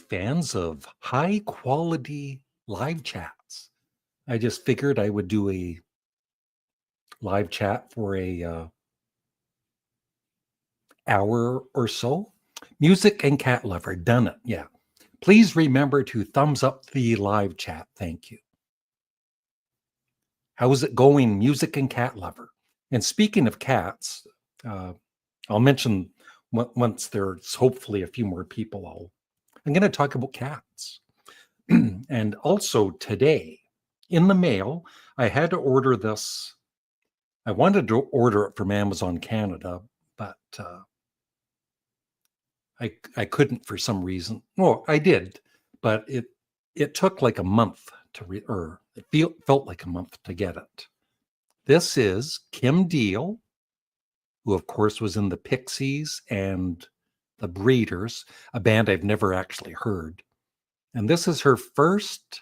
fans of high quality live chats. I just figured I would do a live chat for a hour or so. Music and cat lover, done it. Yeah. Please remember to thumbs up the live chat. Thank you. How is it going, music and cat lover? And speaking of cats, I'll mention once there's hopefully a few more people, I'm going to talk about cats. And also today in the mail, I had to order this. I wanted to order it from Amazon Canada, but I couldn't for some reason. Well, I did, but it took like a month or it felt like a month to get it. This is Kim Deal, who of course was in the Pixies and the Breeders, a band I've never actually heard. And this is her first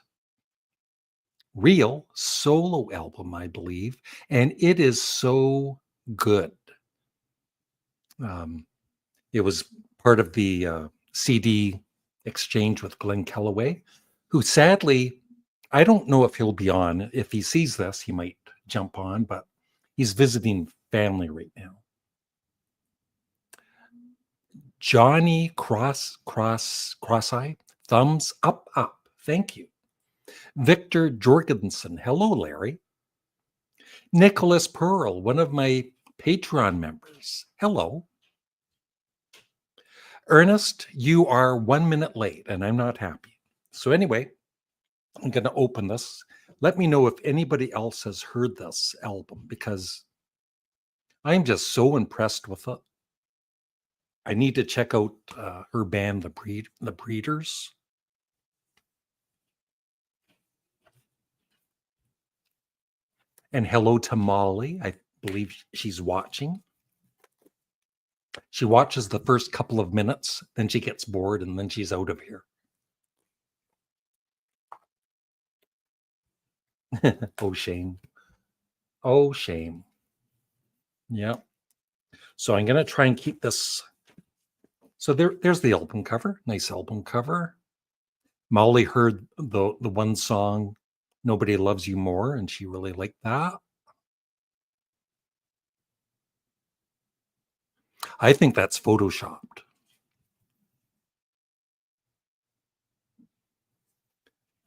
real solo album, I believe, and it is so good. It was part of the CD exchange with Glenn Kellaway, who sadly, I don't know if he'll be on. If he sees this, he might jump on, but he's visiting family right now. Johnny Cross-Eye, thumbs up. Thank you. Victor Jorgensen, hello, Larry. Nicholas Pearl, one of my Patreon members, hello. Ernest, you are 1 minute late, and I'm not happy. So anyway, I'm going to open this. Let me know if anybody else has heard this album, because I'm just so impressed with it. I need to check out her band, The Breeders. And hello to Molly. I believe she's watching. She watches the first couple of minutes, then she gets bored, and then she's out of here. Oh, shame. Oh, shame. Yeah. So I'm going to try and keep this. So there's the album cover. Nice album cover. Molly heard the one song, Nobody Loves You More, and she really liked that. I think that's photoshopped.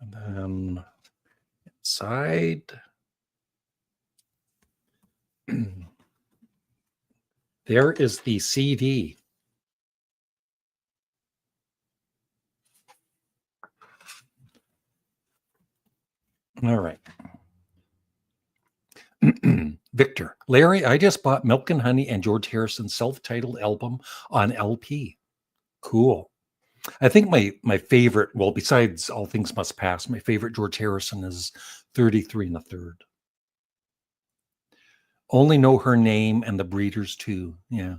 And then inside. There is the CD. All right. Victor, Larry, I just bought Milk and Honey and George Harrison's self-titled album on LP. Cool. I think my favorite, well, besides All Things Must Pass, my favorite George Harrison is 33 1/3. Only Know Her Name and The Breeders too. Yeah.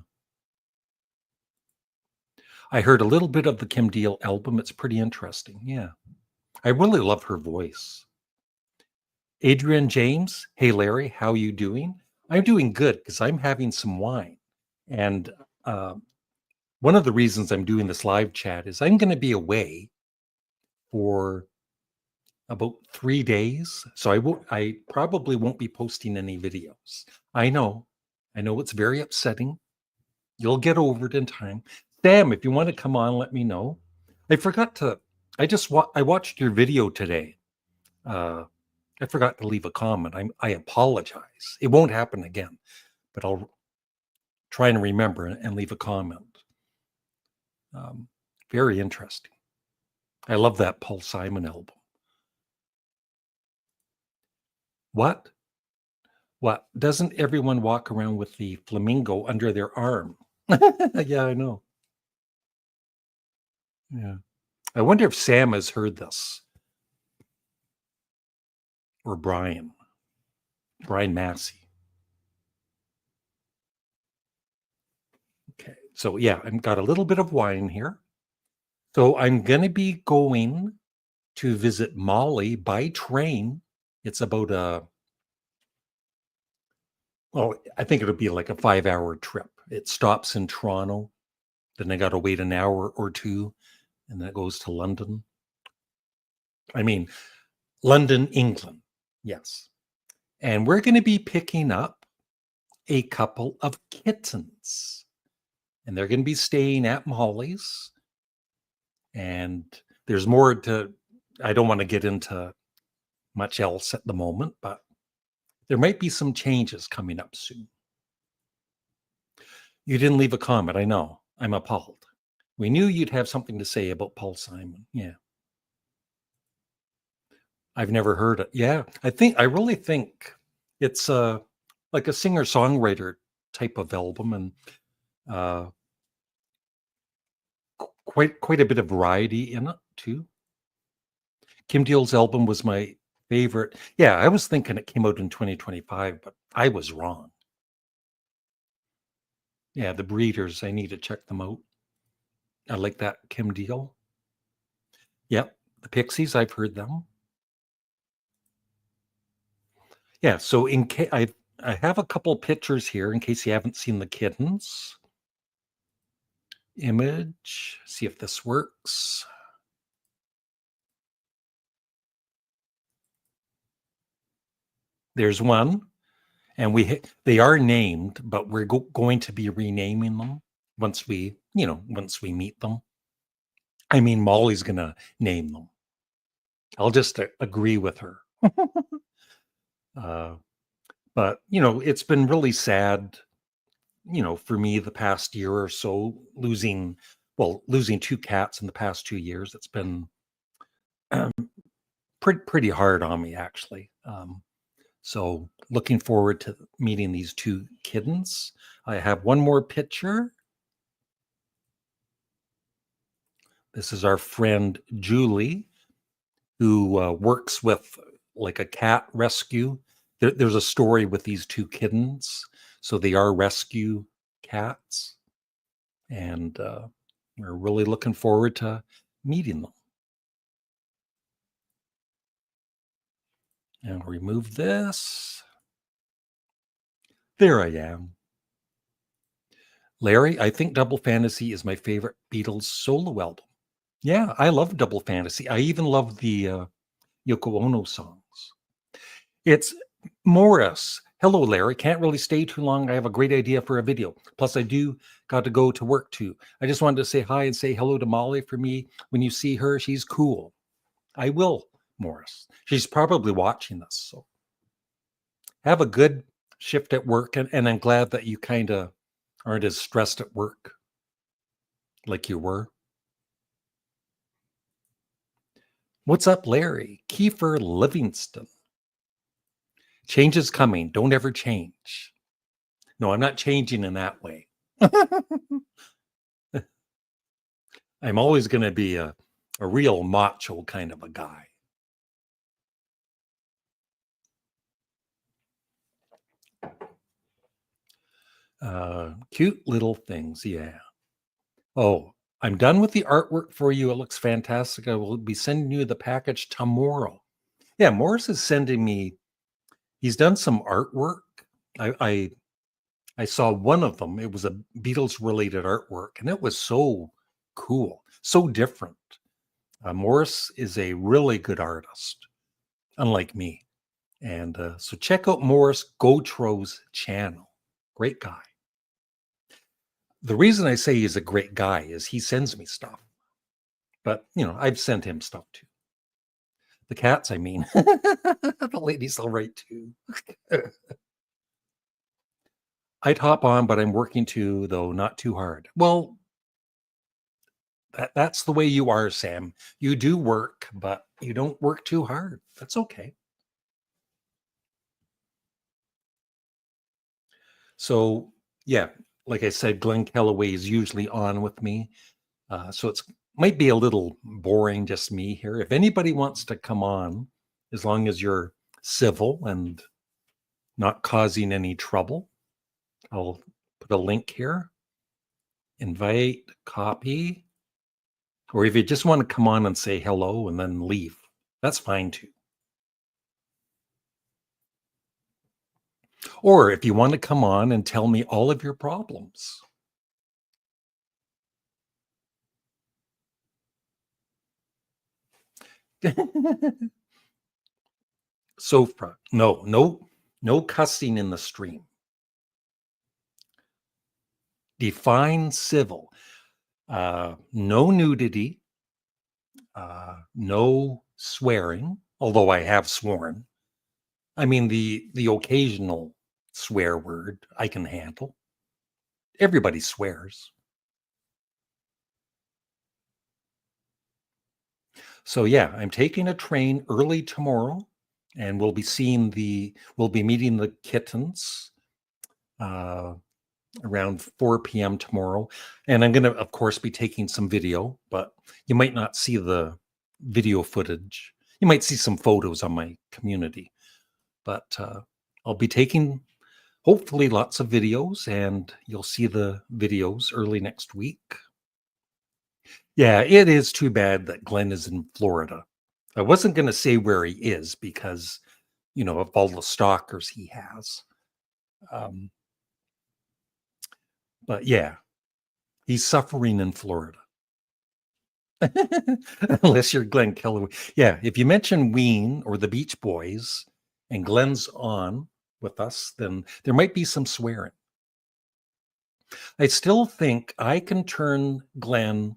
I heard a little bit of the Kim Deal album. It's pretty interesting. Yeah. I really love her voice. Adrian James, hey Larry, how you doing? I'm doing good because I'm having some wine. And one of the reasons I'm doing this live chat is I'm going to be away for about 3 days. So I probably won't be posting any videos. I know it's very upsetting. You'll get over it in time. Sam, if you want to come on, let me know. I forgot to, I watched your video today. I forgot to leave a comment. I apologize. It won't happen again, but I'll try and remember and leave a comment. Very interesting. I love that Paul Simon album. What? Doesn't everyone walk around with the flamingo under their arm? Yeah, I know. Yeah. I wonder if Sam has heard this. Or Brian Massey. Okay, so yeah, I've got a little bit of wine here. So I'm going to be going to visit Molly by train. It's about I think it'll be like a 5-hour trip. It stops in Toronto. Then I got to wait an hour or two. and then it goes to London. I mean, London, England. Yes. And we're going to be picking up a couple of kittens, and they're going to be staying at Molly's. And there's more to, I don't want to get into much else at the moment, but there might be some changes coming up soon. You didn't leave a comment. I know. I'm appalled. We knew you'd have something to say about Paul Simon. Yeah. I've never heard it. Yeah. I really think it's like a singer-songwriter type of album, and quite a bit of variety in it too. Kim Deal's album was my favorite. Yeah, I was thinking it came out in 2025, but I was wrong. Yeah, the Breeders, I need to check them out. I like that Kim Deal. Yep, the Pixies, I've heard them. Yeah, so in case I have a couple pictures here in case you haven't seen the kittens. Image, see if this works. There's one, and they are named, but we're going to be renaming them once we meet them. I mean, Molly's gonna name them. I'll just agree with her. But it's been really sad, for me the past year or so, losing two cats in the past 2 years. It's been pretty hard on me, actually. So looking forward to meeting these two kittens. I have one more picture. This is our friend Julie, who works with like a cat rescue. There's a story with these two kittens. So they are rescue cats. And we're really looking forward to meeting them. And remove this. There I am. Larry, I think Double Fantasy is my favorite Beatles solo album. Yeah, I love Double Fantasy. I even love the Yoko Ono songs. It's Morris. Hello, Larry. Can't really stay too long. I have a great idea for a video. Plus, I do got to go to work too. I just wanted to say hi and say hello to Molly for me. When you see her, she's cool. I will, Morris. She's probably watching this. So have a good shift at work. And I'm glad that you kind of aren't as stressed at work like you were. What's up, Larry? Kiefer Livingston. Change is coming. Don't ever change. No, I'm not changing in that way. I'm always going to be a real macho kind of a guy. Cute little things. Yeah. Oh, I'm done with the artwork for you. It looks fantastic. I will be sending you the package tomorrow. Yeah, Morris is sending me. He's done some artwork. I saw one of them. It was a Beatles related artwork, and it was so cool, so different. Morris is a really good artist, unlike me. And so check out Morris Gautreau's channel. Great guy. The reason I say he's a great guy is he sends me stuff. But, I've sent him stuff too. The cats, I mean. The ladies all right too. I'd hop on, but I'm working too, though not too hard. Well, that's the way you are, Sam. You do work, but you don't work too hard. That's okay. So, yeah, like I said, Glenn Kellaway is usually on with me. So it's might be a little boring, just me here. If anybody wants to come on, as long as you're civil and not causing any trouble, I'll put a link here. Invite, copy. Or if you just want to come on and say hello and then leave, that's fine too. Or if you want to come on and tell me all of your problems. Sofra. No cussing in the stream. Define civil. No nudity. No swearing, although I have sworn. I mean, the occasional swear word I can handle. Everybody swears. So yeah, I'm taking a train early tomorrow, and we'll be meeting the kittens around 4 p.m. tomorrow. And I'm going to, of course, be taking some video, but you might not see the video footage. You might see some photos on my community, but I'll be taking hopefully lots of videos, and you'll see the videos early next week. Yeah, it is too bad that Glenn is in Florida. I wasn't going to say where he is because, of all the stalkers he has. But yeah, he's suffering in Florida. Unless you're Glenn Kellaway. Yeah, if you mention Ween or the Beach Boys and Glenn's on with us, then there might be some swearing. I still think I can turn Glenn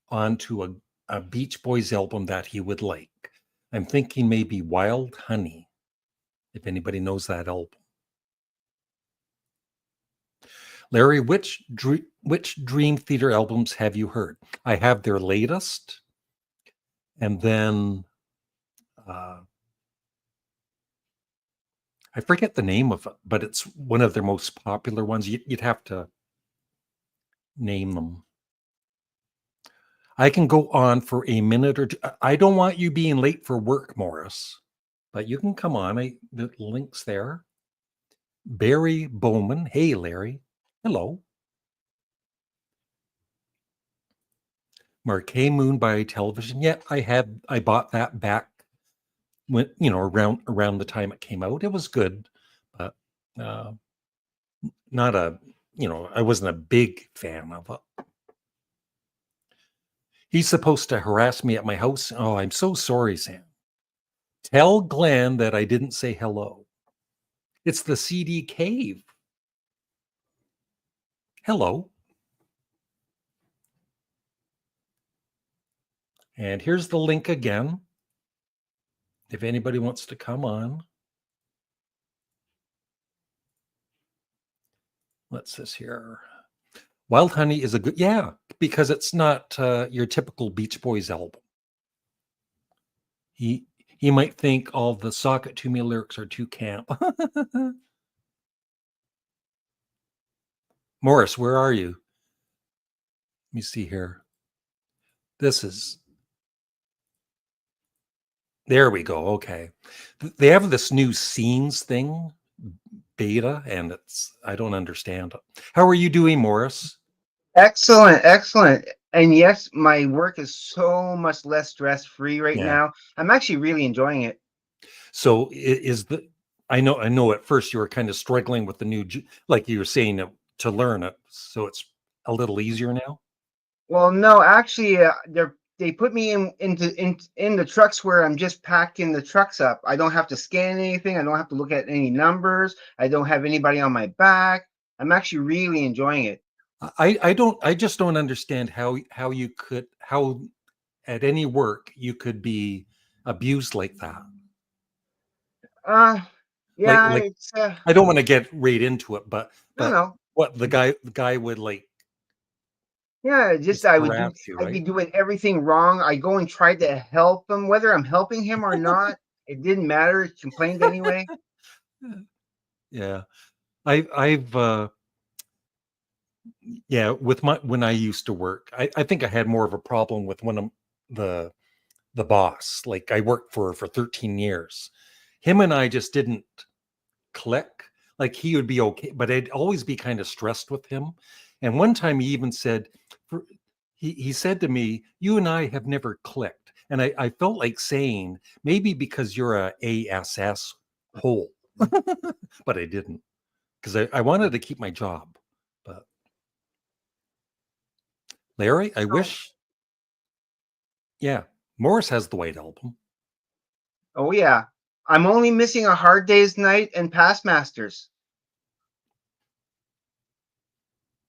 onto a Beach Boys album that he would like. I'm thinking maybe Wild Honey, if anybody knows that album. Larry, which Dream Theater albums have you heard? I have their latest, and then I forget the name of it, but it's one of their most popular ones. You'd have to name them. I can go on for a minute or two. I don't want you being late for work, Morris, but you can come on. The link's there. Barry Bowman. Hey, Larry. Hello. Marquee Moon by Television. Yeah, I bought that back when, around the time it came out. It was good, but not I wasn't a big fan of it. He's supposed to harass me at my house. Oh, I'm so sorry, Sam. Tell Glenn that I didn't say hello. It's the CD Cave. Hello. And here's the link again. If anybody wants to come on. What's this here? Wild Honey is a good, yeah, because it's not your typical Beach Boys album. He might think all the Sock It To Me lyrics are too camp. Morris, where are you? Let me see here. There we go. Okay. They have this new scenes thing, beta, and I don't understand it. How are you doing, Morris? Excellent. And yes, my work is so much less stress-free right Yeah. now. I'm actually really enjoying it. So I know at first you were kind of struggling with the new, like you were saying, to learn it. So it's a little easier now. Well, no, actually, they put me in the trucks where I'm just packing the trucks up. I don't have to scan anything. I don't have to look at any numbers. I don't have anybody on my back. I'm actually really enjoying it. I just don't understand how at any work you could be abused like that. Yeah, Like it's I don't want to get right into it, but no. what the guy would like Yeah, just harass you, I'd be right? doing everything wrong. I go and try to help him, whether I'm helping him or not. It didn't matter. He complained anyway. Yeah. I've yeah, with when I used to work, I think I had more of a problem with one of the boss. Like I worked for 13 years. Him and I just didn't click. Like he would be okay, but I'd always be kind of stressed with him. And one time he even said, he said to me, "You and I have never clicked." And I felt like saying, maybe because you're a ASS hole, but I didn't because I wanted to keep my job. But Larry, I So, wish, yeah. Morris has the White Album. Oh yeah. I'm only missing A Hard Day's Night and Past Masters.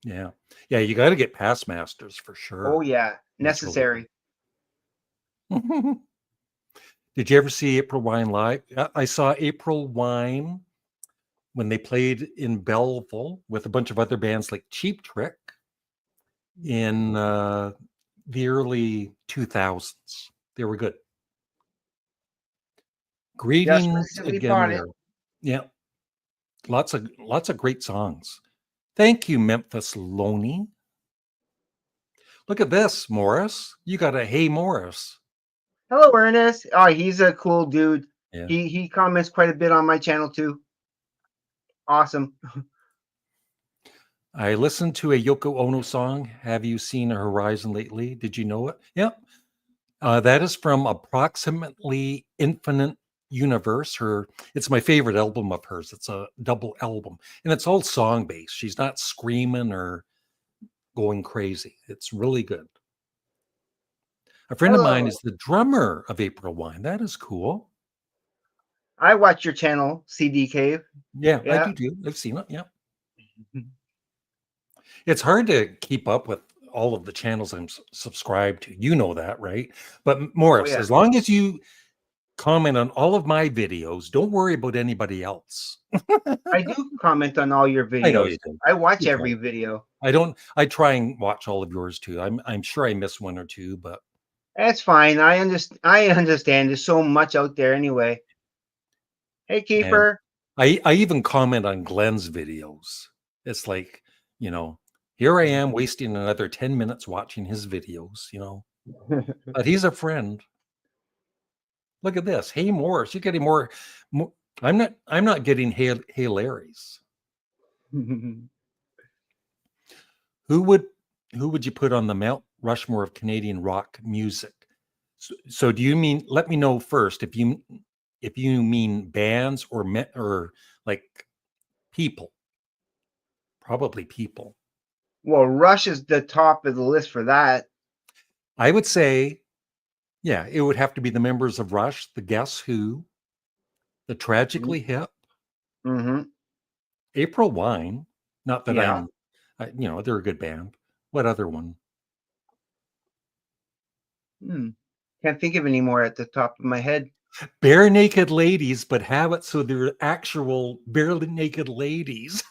Yeah. Yeah, you got to get Past Masters for sure. Oh yeah. That's really Necessary. good. Did you ever see April Wine live? I saw April Wine when they played in Belleville with a bunch of other bands like Cheap Trick in the early 2000s. They were good. Just Greetings recently again, bought it. Larry. Yeah, lots of great songs. Thank you, Memphis Loney. Look at this, Morris. You got a Hey Morris. Hello, Ernest. Oh, he's a cool dude. Yeah. He comments quite a bit on my channel too. Awesome. I listened to a Yoko Ono song. Have you seen a Horizon lately? Did you know it? Yep. That is from Approximately Infinite Universe. It's my favorite album of hers. It's a double album, and it's all song based. She's not screaming or going crazy. It's really good. A friend of mine Hello. is the drummer of April Wine. That is cool. I watch your channel, CD Cave. Yeah, I Yeah. do too. I've seen it. Yeah. It's hard to keep up with all of the channels I'm subscribed to. You know that, right? But Oh Morris, yeah. as long as you comment on all of my videos, don't worry about anybody else. I do comment on all your I know videos. you do. I watch You try. every video. I try and watch all of yours too. I'm sure I miss one or two, but That's fine. I understand. There's so much out there anyway. Hey, and Keeper. I even comment on Glenn's videos. It's like, here I am wasting another 10 minutes watching his videos. But he's a friend. Look at this. Hey Morris, you're getting more. I'm not getting hey Larry's. Who would you put on the Mount Rushmore of Canadian rock music? So do you mean, let me know first if you mean bands or like people? Probably people. Well, Rush is the top of the list for that. I would say, yeah, it would have to be the members of Rush, the Guess Who, the Tragically Hip, Mm-hmm. April Wine. Not that Yeah. they're a good band. What other one? Can't think of any more at the top of my head. Bare Naked Ladies, but have it so they're actual barely naked ladies.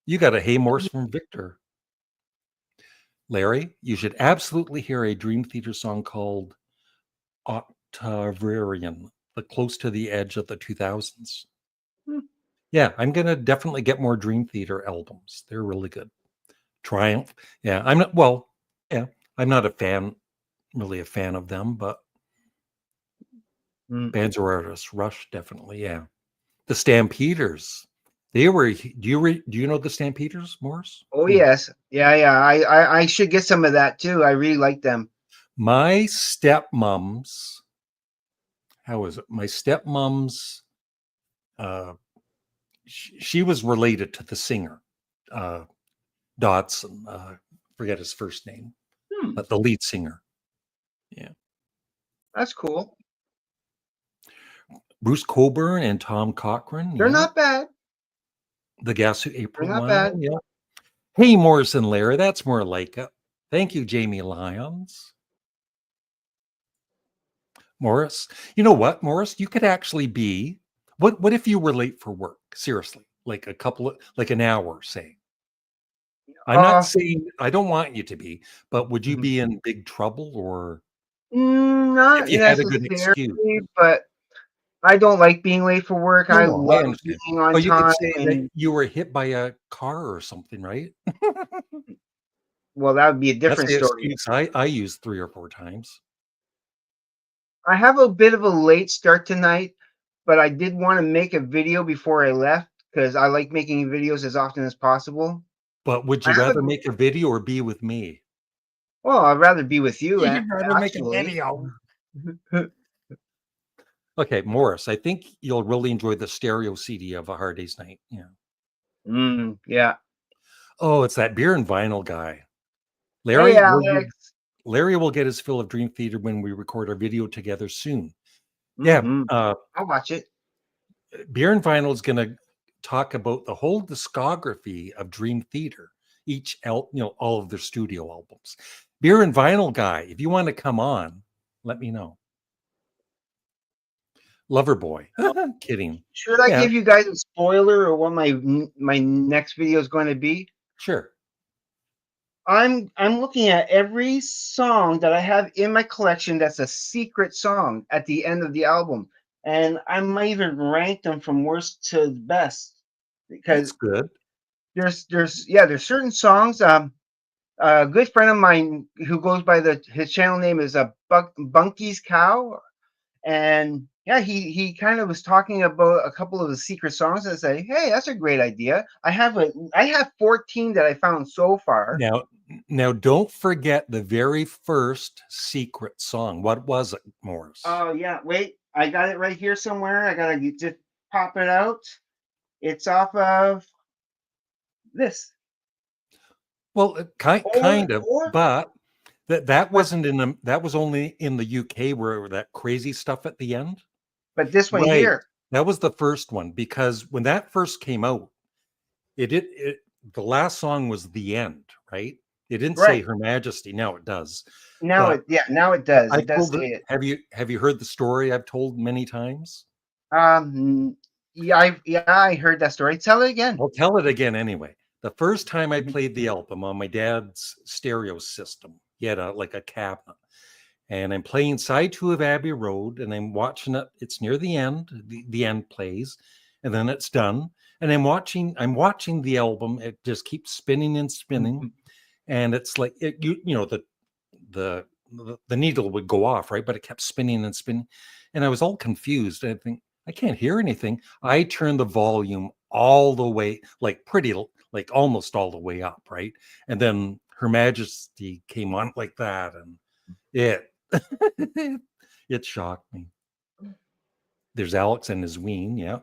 You got a Hey Morse from Victor. Larry, you should absolutely hear a Dream Theater song called Octavarian, the close to the edge of the 2000s. Yeah, I'm going to definitely get more Dream Theater albums. They're really good. Triumph. Yeah, I'm not really a fan of them, but bands or artists, Rush, definitely. Yeah. The Stampeders. Do you know the Stampeders, Morris? Oh yes. Yeah. I should get some of that too. I really like them. My stepmom's, how is it? My stepmom's, she was related to the singer, uh, Dodson. Forget his first name, but the lead singer. Yeah. That's cool. Bruce Coburn and Tom Cochran. They're Yeah. not bad. The Gas Who They're April not one. bad. Oh, yeah. Hey, Morrison Larry. That's more like it. Thank you, Jamie Lyons. Morris, you know what, Morris? You could actually be. What if you were late for work? Seriously, like like an hour, say. I'm not saying I don't want you to be, but would you be in big trouble or if Not you had a good excuse? necessarily, but I don't like being late for work. I No, I love understand. being on But you could time, say that and you were hit by a car or something, right? well, that would be a That's different the story. excuse I used 3 or 4 times. I have a bit of a late start tonight, but I did want to make a video before I left because I like making videos as often as possible. But would I you have a rather make a video or be with me? well, I'd rather be with you, You'd rather make a actually. video. Okay, Morris, I think you'll really enjoy the stereo CD of A Hard Day's Night. Yeah. Yeah. Oh, it's that beer and vinyl guy. Hey, Larry, Alex. Larry will get his fill of Dream Theater when we record our video together soon. Yeah, Mm-hmm. I'll watch it. Beer and Vinyl is going to talk about the whole discography of Dream Theater, all of their studio albums. Beer and Vinyl guy, if you want to come on, let me know. Loverboy, kidding. Should I Yeah, give you guys a spoiler of what my next video is going to be? sure. I'm looking at every song that I have in my collection that's a secret song at the end of the album, and I might even rank them from worst to best because That's good. there's certain songs. A good friend of mine who goes by his channel name is a Bunky's Cow, and yeah, he kind of was talking about a couple of the secret songs and say, hey, that's a great idea. I have 14 that I found so far. Now, don't forget the very first secret song. What was it, Morris? Oh yeah, wait, I got it right here somewhere. I gotta just pop it out. It's off of this. Well, kind of, Or but that but wasn't that was only in the UK where that crazy stuff at the end. but this one Right. here. That was the first one because when that first came out, it the last song was The End, right? It didn't say Right. Her Majesty. Now it does. Now But it does. I It does told say it. it. Have you heard the story I've told many times? Yeah, I heard that story. Tell it again. I'll tell it again anyway. The first time I Mhm. played the album on my dad's stereo system, he had like a cabinet, and I'm playing side two of Abbey Road, and I'm watching it. It's near the end. The end plays, and then it's done. And I'm watching the album. It just keeps spinning and spinning, and it's like the the needle would go off, right? But it kept spinning and spinning, and I was all confused. I think I can't hear anything. I turned the volume all the way, like almost all the way up, right? And then Her Majesty came on like that, and it it shocked me. There's Alex and his ween, yeah.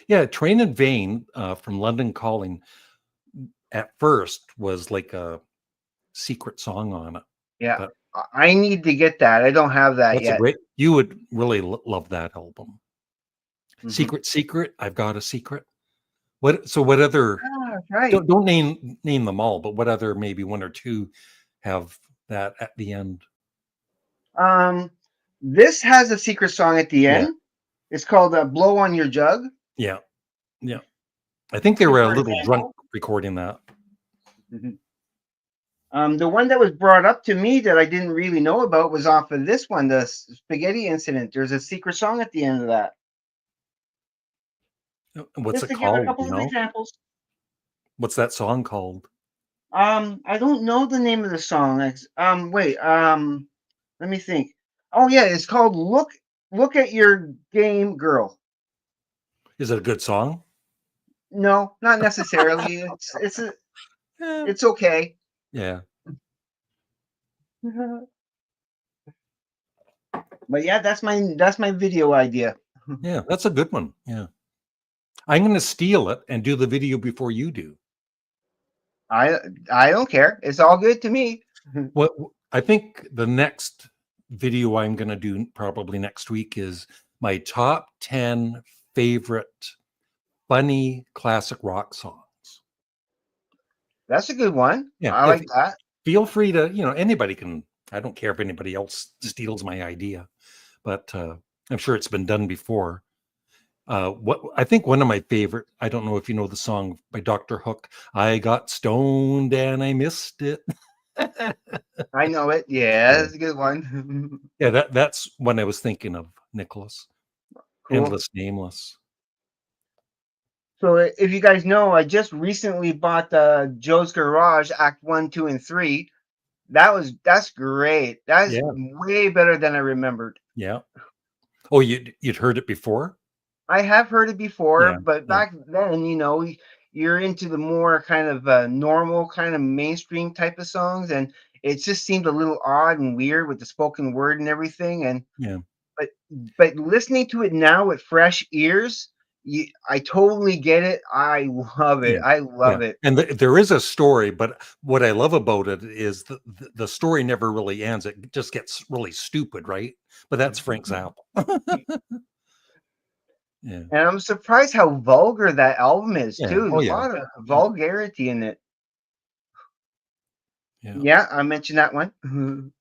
Yeah, Train in Vain from London Calling at first was like a secret song on it, Yeah, but I need to get that. I don't have that that's a yet. great. You would really love that album. Mhm. Secret. I've got a secret. What other? Ah, right. Don't name them all, but what other maybe one or two have that at the end? Um, this has a secret song at the Yeah, end. It's called "Blow on Your Jug." yeah, yeah. I think they were a For little drunk example. recording that. Mhm. The one that was brought up to me that I didn't really know about was off of this one, the spaghetti incident. There's a secret song at the end of that. What's Just it to give a called? couple of examples. What's that song called? I don't know the name of the song. Wait. Let me think. Oh yeah, it's called "Look at Your Game, Girl." Is it a good song? No, not necessarily. Yeah, It's okay. yeah, But yeah, that's my video idea. yeah. That's a good one. Yeah, I'm going to steal it and do the video before you do. I I don't care. It's all good to me. What I think the next video I'm going to do probably next week is my top 10 favorite funny classic rock songs. That's a good one. Yeah, I if like that. feel free to, anybody can. I don't care if anybody else steals my idea, but I'm sure it's been done before. What I think one of my favorite, I don't know if you know the song by Dr. Hook, I got stoned and I missed it. I know it. Yeah, Yeah. that's a good one. Yeah, that's when I was thinking of Nicholas. Cool. Endless Nameless. So if you guys know, I just recently bought Joe's Garage Act 1, 2, and 3. That's great. That's Yeah, way better than I remembered. yeah. Oh, you'd heard it before? I have heard it before, Yeah, but yeah, back then, you're into the more kind of normal, kind of mainstream type of songs, and it just seemed a little odd and weird with the spoken word and everything. And yeah, but but listening to it now with fresh ears, I totally get it. I love it. Yeah. I Yeah. love it. And there is a story, but what I love about it is the story never really ends. It just gets really stupid, right? But that's Frank Zappa. Yeah. And I'm surprised how vulgar that album is Yeah. too. Oh, There's a yeah. lot of Yeah. vulgarity in it. Yeah. Yeah, I mentioned that one.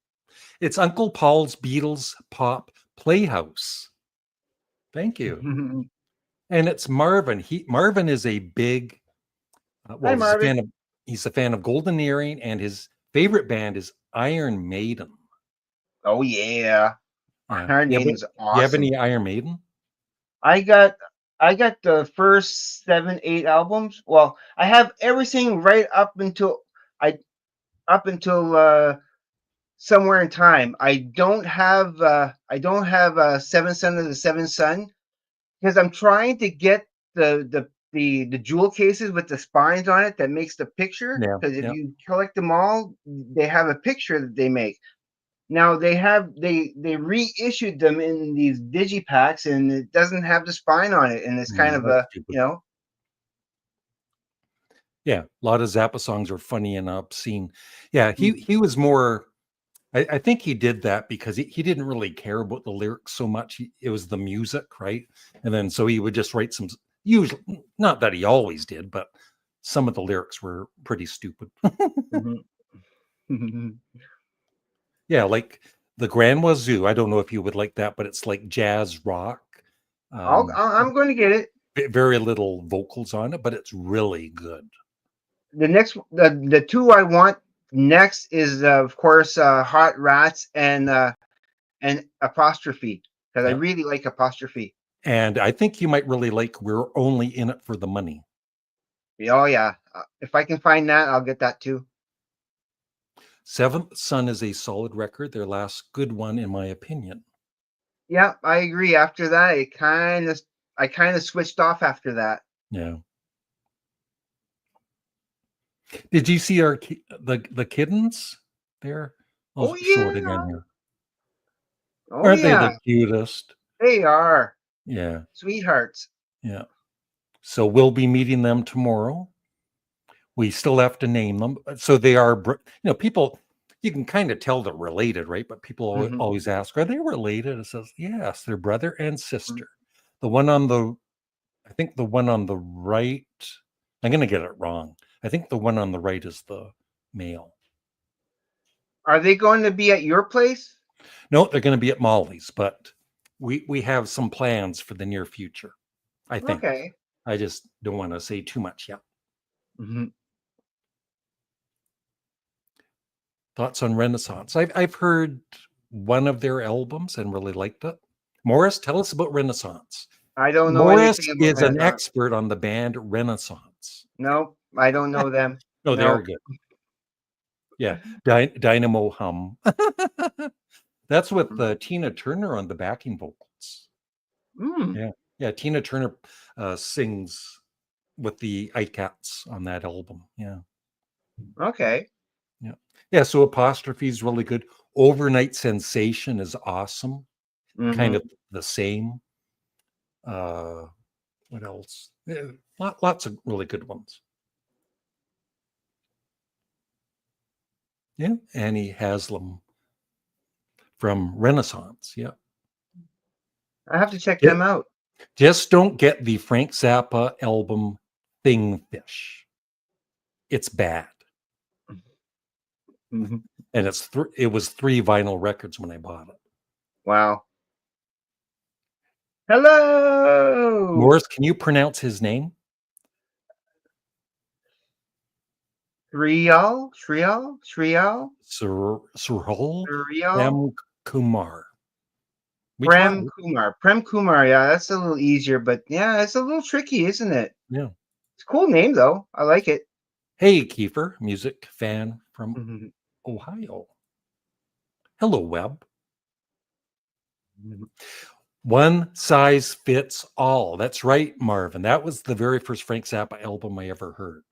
It's Uncle Paul's Beatles Pop Playhouse. Thank you. And it's Marvin. Marvin is a big Hi, well, Marvin. he's a fan of Golden Earring, and his favorite band is Iron Maiden. Oh yeah, Yeah. Iron Yeah, but Maiden's do you have awesome. any Iron Maiden? I got I got the first 7, 8 albums. Well, I have everything right I up until somewhere in time. I don't have Seven Son of the Seven Son because I'm trying to get the jewel cases with the spines on it that makes the picture. Yeah. Because if Yeah. you collect them all, they have a picture that they make. Now they reissued them in these digipacks, and it doesn't have the spine on it, and it's kind No, of that's a stupid. Yeah, a lot of Zappa songs are funny and obscene. Yeah, he was more. I think he did that because he didn't really care about the lyrics so much. It was the music, right? And then so he would just write some. Usually, not that he always did, but some of the lyrics were pretty stupid. Mhm. Yeah, like the Grand Wazoo. I don't know if you would like that, but it's like jazz rock. Um, I'm going to get it. very little vocals on it, but it's really good. The two I want next is of course Hot Rats and Apostrophe because I Yeah. really like Apostrophe. And I think you might really like We're Only in It for the Money. Oh yeah, if I can find that, I'll get that too. Seventh Son is a solid record, their last good one, in my opinion. Yeah, I agree. After that, I kind of switched off after that. Yeah. Did you see the kittens there? I'll Oh show it yeah, again here. oh Aren't they yeah, the cutest? they are Yeah. sweethearts. Yeah. So we'll be meeting them tomorrow. We still have to name them. So they are, people, you can kind of tell they're related, right? But people Mhm, always ask, are they related? It says, yes, they're brother and mhm. sister. The one on the, I think the one on the right, I'm going to get it wrong. I think the one on the right is the male. Are they going to be at your place? No, they're going to be at Molly's, but we have some plans for the near future, I think. Okay. I just don't want to say too much yet. Mhm. Thoughts on Renaissance? I've heard one of their albums and really liked it. Morris, tell us about Renaissance. I don't know Morris anything about is an Renaissance. expert on the band Renaissance. No, I don't know them. No, they are No. good. Yeah, Dynamo Hum. That's with Tina Turner on the backing vocals. Mm, Yeah, yeah. Tina Turner sings with the iCats on that album. Yeah, okay. yeah, yeah. So Apostrophe is really good. Overnight Sensation is awesome. Kind Hmm. of the same. Uh, what else? Lots of really good ones. Yeah, Annie Haslam from Renaissance. Yeah. I have to check Yeah. them out. Just don't get the Frank Zappa album Thing Fish. It's bad. Mhm. And it was 3 vinyl records when I bought it. Wow. Hello. Morris, can you pronounce his name? Shrial, Surhol Shrial, M. Kumar. We tried. Prem Kumar. Yeah, that's a little easier, but yeah, it's a little tricky, isn't it? Yeah. It's a cool name though. I like it. Hey, Kiefer, music fan from Mhm. Ohio. Hello, Webb. Mhm. One size fits all. That's right, Marvin. That was the very first Frank Zappa album I ever heard.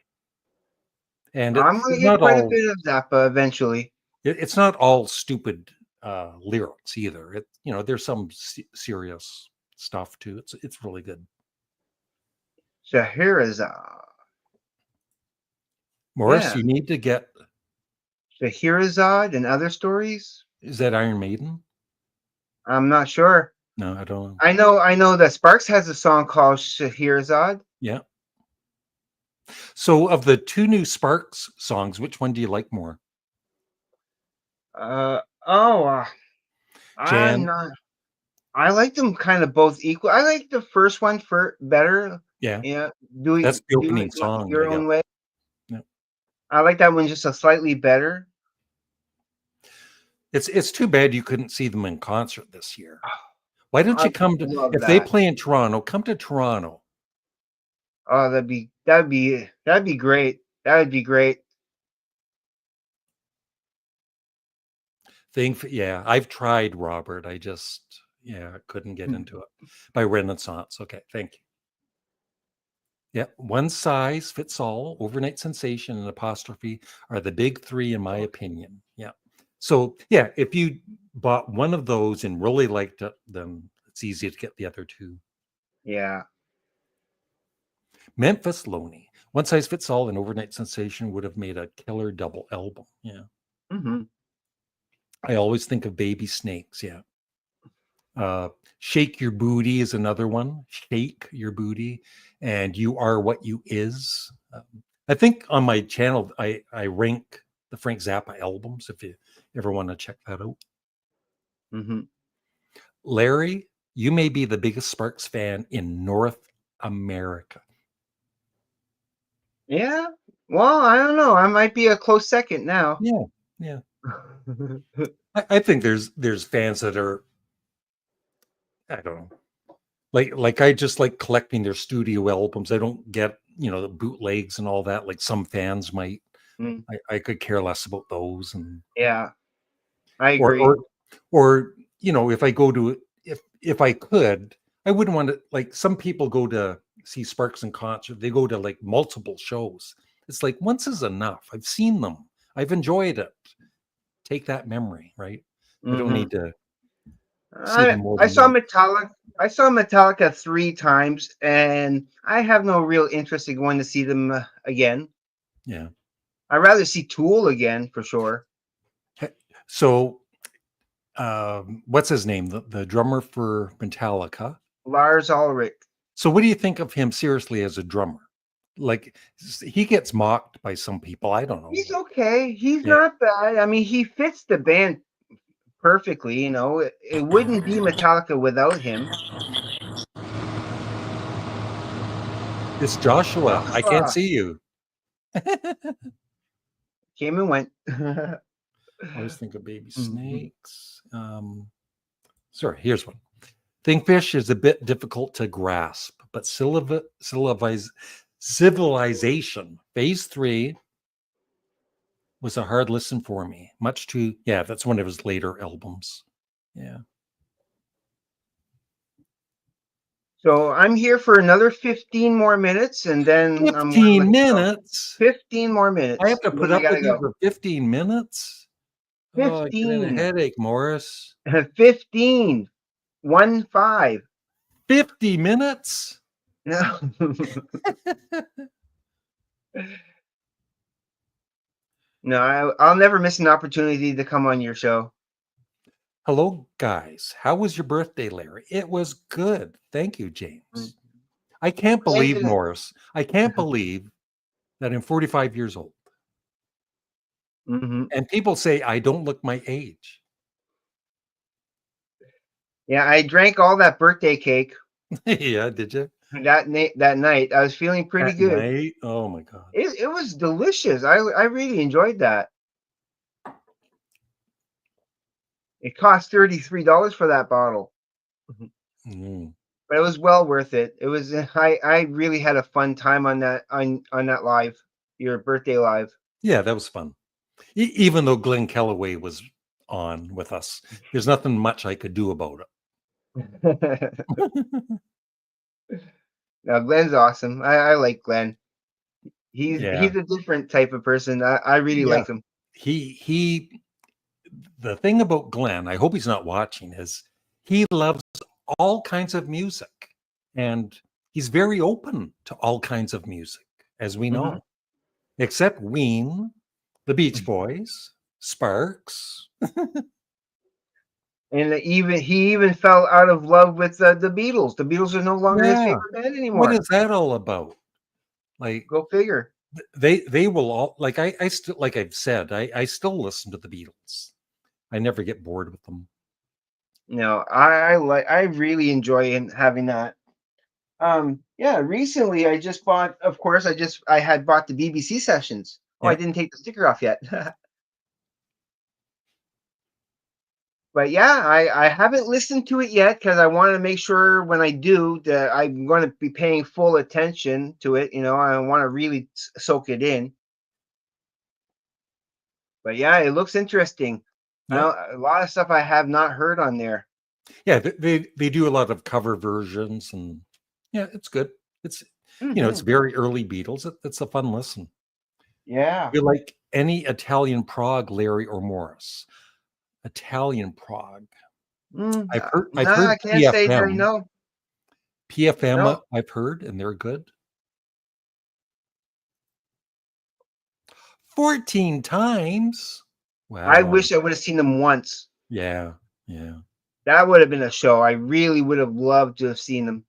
And I'm gonna it's get not quite a all bit of Zappa eventually. it's not all stupid lyrics either. There's some serious stuff too. It's really good. Scheherazade. Morris, Yeah. you need to get. Scheherazade and other stories? Is that Iron Maiden? I'm not sure. No, I don't know. I know that Sparks has a song called Scheherazade. Yeah. So, of the two new Sparks songs, which one do you like more? Uh oh, I'm Jan? not. I like them kind of both equal. I like the first one for better. Yeah, Yeah, that's the do opening it song, your I guess. own way. Yeah. I like that one just a slightly better. It's too bad you couldn't see them in concert this year. Why don't I you come to, love if they that. play in Toronto, come to Toronto. Oh, that'd be great. That would be great. Yeah, I've tried, Robert. I just, yeah, couldn't get into it. By Renaissance. Okay, thank you. Yeah, one size fits all, overnight sensation, and apostrophe are the big three, in my opinion. Yeah. So, yeah, if you bought one of those and really liked it, then it's easy to get the other two. Yeah. Memphis Loney, one size fits all, and overnight sensation would have made a killer double album. Yeah. Hmm. I always think of Baby Snakes. Yeah. Shake Your Booty is another one. Shake Your Booty, and You Are What You Is. I think on my channel I rank the Frank Zappa albums if you ever want to check that out. Hmm. Larry, you may be the biggest Sparks fan in North America. Yeah. Well, I don't know. I might be a close second now. Yeah, yeah. I think there's fans that are, I don't know, like I just like collecting their studio albums. I don't get the bootlegs and all that. Like some fans might. Mm, I could care less about those, and yeah, I or agree. or or if I go to, if I could, I wouldn't want to, like some people go to see Sparks in concert. They go to like multiple shows. It's like once is enough. I've seen them. I've enjoyed it. Take that memory, right? I don't Hmm. need to see them more than once. I saw Metallica 3 times, and I have no real interest in going to see them again. Yeah. I'd rather see Tool again for sure. So, what's his name? The drummer for Metallica. Lars Ulrich. So, what do you think of him seriously as a drummer? Like, he gets mocked by some people. I don't know. He's okay. He's Yeah. not bad. I mean, he fits the band perfectly. It wouldn't be Metallica without him. It's Joshua. I can't Joshua see you. came and went. Always think of Baby Mhm. Snakes. Sorry, here's one. Thingfish is a bit difficult to grasp, but civilization phase 3 was a hard listen for me. Much too, yeah, that's one of his later albums. Yeah. So I'm here for another 15 more minutes, and then I'm gonna 15 let you go. minutes? 15 more I have minutes, to and put then I up gotta with you go. for 15 minutes? Oh, I get a 15. headache, Morris. 15. 1-5. 50 minutes? No. No, I'll never miss an opportunity to come on your show. Hello, guys. How was your birthday, Larry? It was good. Thank you, Mm. James. I can't believe, Ended Morris, I can't believe that I'm 45 years old. Mhm. And people say I don't look my age. Yeah, I drank all that birthday cake Yeah, did you? that night. I was feeling pretty At good. night? Oh my God. It was delicious. I really enjoyed that. It cost $33 for that bottle, Mm. but it was well worth it. It was I really had a fun time on that live, your birthday live. Yeah, that was fun. Even though Glenn Kellaway was on with us, there's nothing much I could do about it. Now Glenn's awesome. I like Glenn. Yeah. He's a different type of person. I really Yeah. like him. He the thing about Glenn, I hope he's not watching, is he loves all kinds of music. And he's very open to all kinds of music, as we Hmm. know, except Ween, the Beach Boys, Sparks. And he even fell out of love with the Beatles. The Beatles are no longer his Yeah. favorite band What anymore. is that all about? Like Go figure. they will all like I still like I've said, I still listen to the Beatles. I never get bored with them. No, I really enjoy having that. Yeah, recently I just bought, of course, I had bought the BBC sessions. Oh, I Yeah. didn't take the sticker off yet. But yeah, I haven't listened to it yet because I want to make sure when I do that I'm going to be paying full attention to it. I want to really soak it in. But yeah, it looks interesting. Yeah. A lot of stuff I have not heard on there. Yeah, they do a lot of cover versions, and yeah, it's good. It's it's Hmm. very early Beatles. It's a fun listen. Yeah. You like any Italian prog, Larry or Morris? Italian prog. I've No, I heard can't say that I PFM. know. PFM No, I've heard, and they're good. 14 times. I Wow. wish I would have seen them once. Yeah. Yeah. That would have been a show. I really would have loved to have seen them.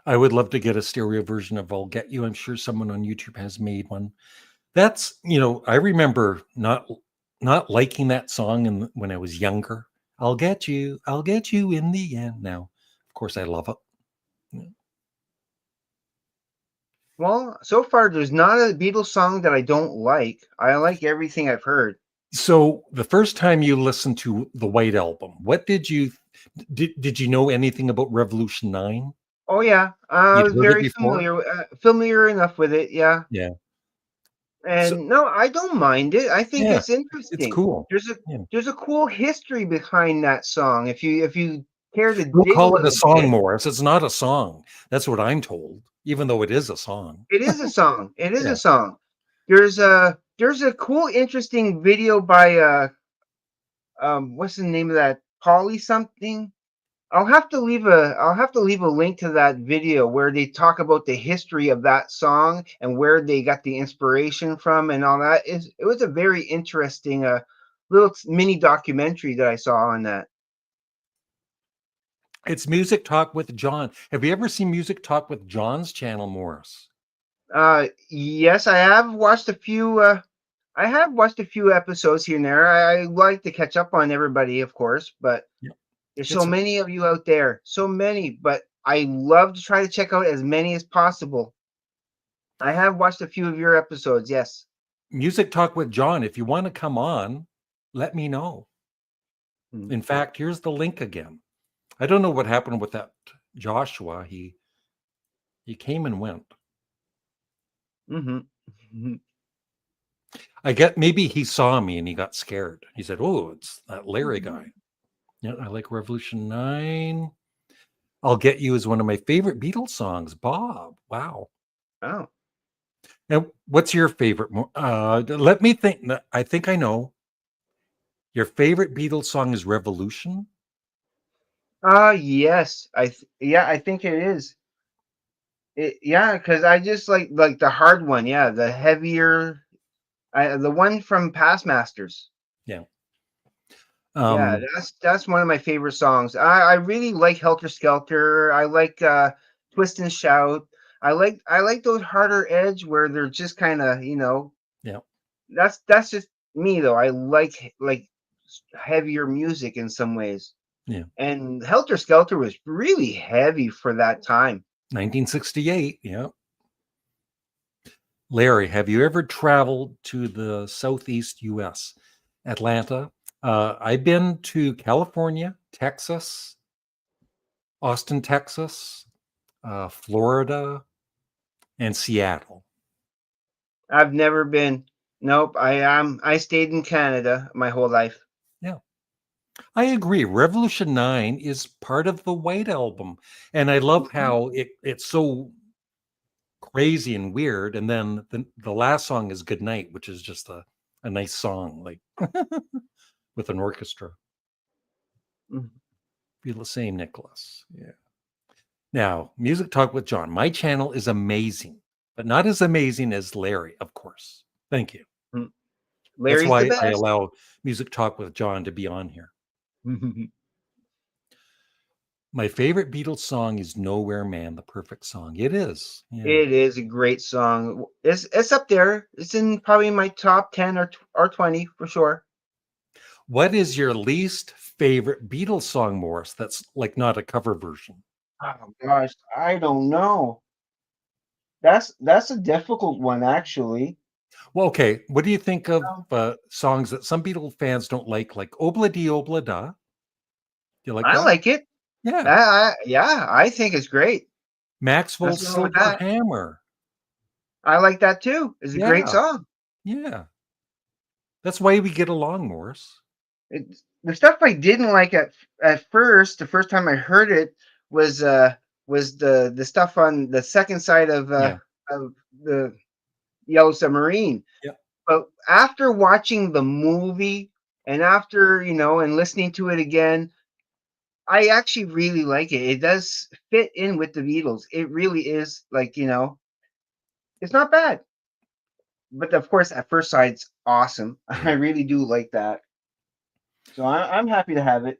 I would love to get a stereo version of I'll Get You. I'm sure someone on YouTube has made one. That's, I remember not liking that song when I was younger. I'll get you in the end. Now, of course, I love it. Yeah. Well, so far there's not a Beatles song that I don't like. I like everything I've heard. So the first time you listened to the White Album, what did you know anything about Revolution 9? Oh yeah, I You'd was heard it very before? familiar enough with it. Yeah, Yeah. So and no, I don't mind it. I think yeah, it's it's interesting. cool. There's a Yeah. there's a cool history behind that song. If you care to We'll dig a call it a little song, bit, Morris. It's not a song. That's what I'm told, even though it is a song. it is a song. It is Yeah. a song. There's a cool, interesting video by what's the name of that? Polly something. I'll have to leave a link to that video where they talk about the history of that song and where they got the inspiration from and all that. It was a very interesting little mini documentary that I saw on that. It's Music Talk with John. Have you ever seen Music Talk with John's channel, Morris? Yes, I have watched a few episodes here and there. I like to catch up on everybody, of course, but Yeah. there's so It's many of you out there, so many. But I love to try to check out as many as possible. I have watched a few of your episodes. Yes. Music Talk with John. If you want to come on, let me know. Mm. In fact, here's the link again. I don't know what happened with that Joshua. He came and went. Mhm. Mhm. I get maybe he saw me and he got scared. He said, "Oh, it's that Larry Mhm. guy." Yeah, I like Revolution 9. I'll Get You is one of my favorite Beatles songs. Bob. Wow. Oh. Now, what's your favorite? Let me think. I think I know. Your favorite Beatles song is Revolution? Yes. Yeah, I think it is. Yeah, because I just like the hard one. Yeah, the heavier, the one from Past Masters. Yeah. Yeah, Um, that's one of my favorite songs. I really like Helter Skelter. I like Twist and Shout. I like those harder edge where they're just kind of yeah. that's just me though. I like heavier music in some ways. Yeah. And Helter Skelter was really heavy for that time. 1968. Yeah. Larry, have you ever traveled to the Southeast US? Atlanta? I've been to California, Texas, Austin, Texas, Florida, and Seattle. I've never been. Nope. I stayed in Canada my whole life. Yeah. I agree. Revolution 9 is part of the White Album. And I love Mhm. how it's so crazy and weird. And then the last song is Good Night, which is just a nice song, like with an orchestra. Mhm. Feel the same, Nicholas. Yeah. Now, Music Talk with John. My channel is amazing, but not as amazing as Larry, of course. Thank you. Mm. That's Larry's the why I best. allow Music Talk with John to be on here. My favorite Beatles song is Nowhere Man, the perfect song. It is. Yeah. It is a great song. It's up there. It's in probably my top 10 or 20 for sure. What is your least favorite Beatles song, Morris? That's like not a cover version. Oh gosh, I don't know. That's a difficult one actually. Well, okay. What do you think of Um, songs that some Beatles fans don't like Obla Di Obla Da? Do you like I that? like it. Yeah. Yeah, I think it's great. Maxwell's Nothing wrong with Silver that. Hammer. I like that too. It's a great Yeah. song. Yeah. That's why we get along, Morris. The stuff I didn't like at first, the first time I heard it was the stuff on the second side Yeah. of the Yellow Submarine. Yeah. But after watching the movie and after, and listening to it again, I actually really like it. It does fit in with the Beatles. It really is like, it's not bad. But of course, at first sight's awesome. I Yeah. really do like that. So I'm happy to have it.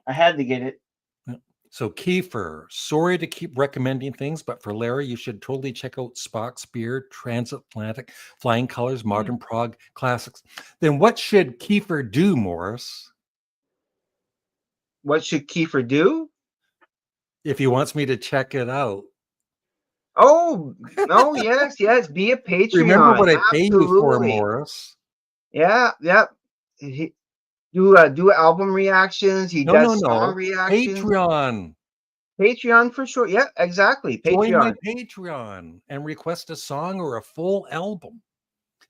I had to get it. Yeah. So Kiefer, sorry to keep recommending things, but for Larry, you should totally check out Spock's Beard, Transatlantic, Flying Colors, Hmm. Modern Prague Classics. Then what should Kiefer do, Morris, What should Kiefer do? if he wants me to check it out? Oh, no, yes, yes. Be a Remember Patreon. what I pay you for, Absolutely. Morris. Yeah, yeah. He, do album reactions. He No, no, does song no. reactions. Patreon. Patreon for sure. Yeah, exactly. Join my Patreon. Patreon and request a song or a full album.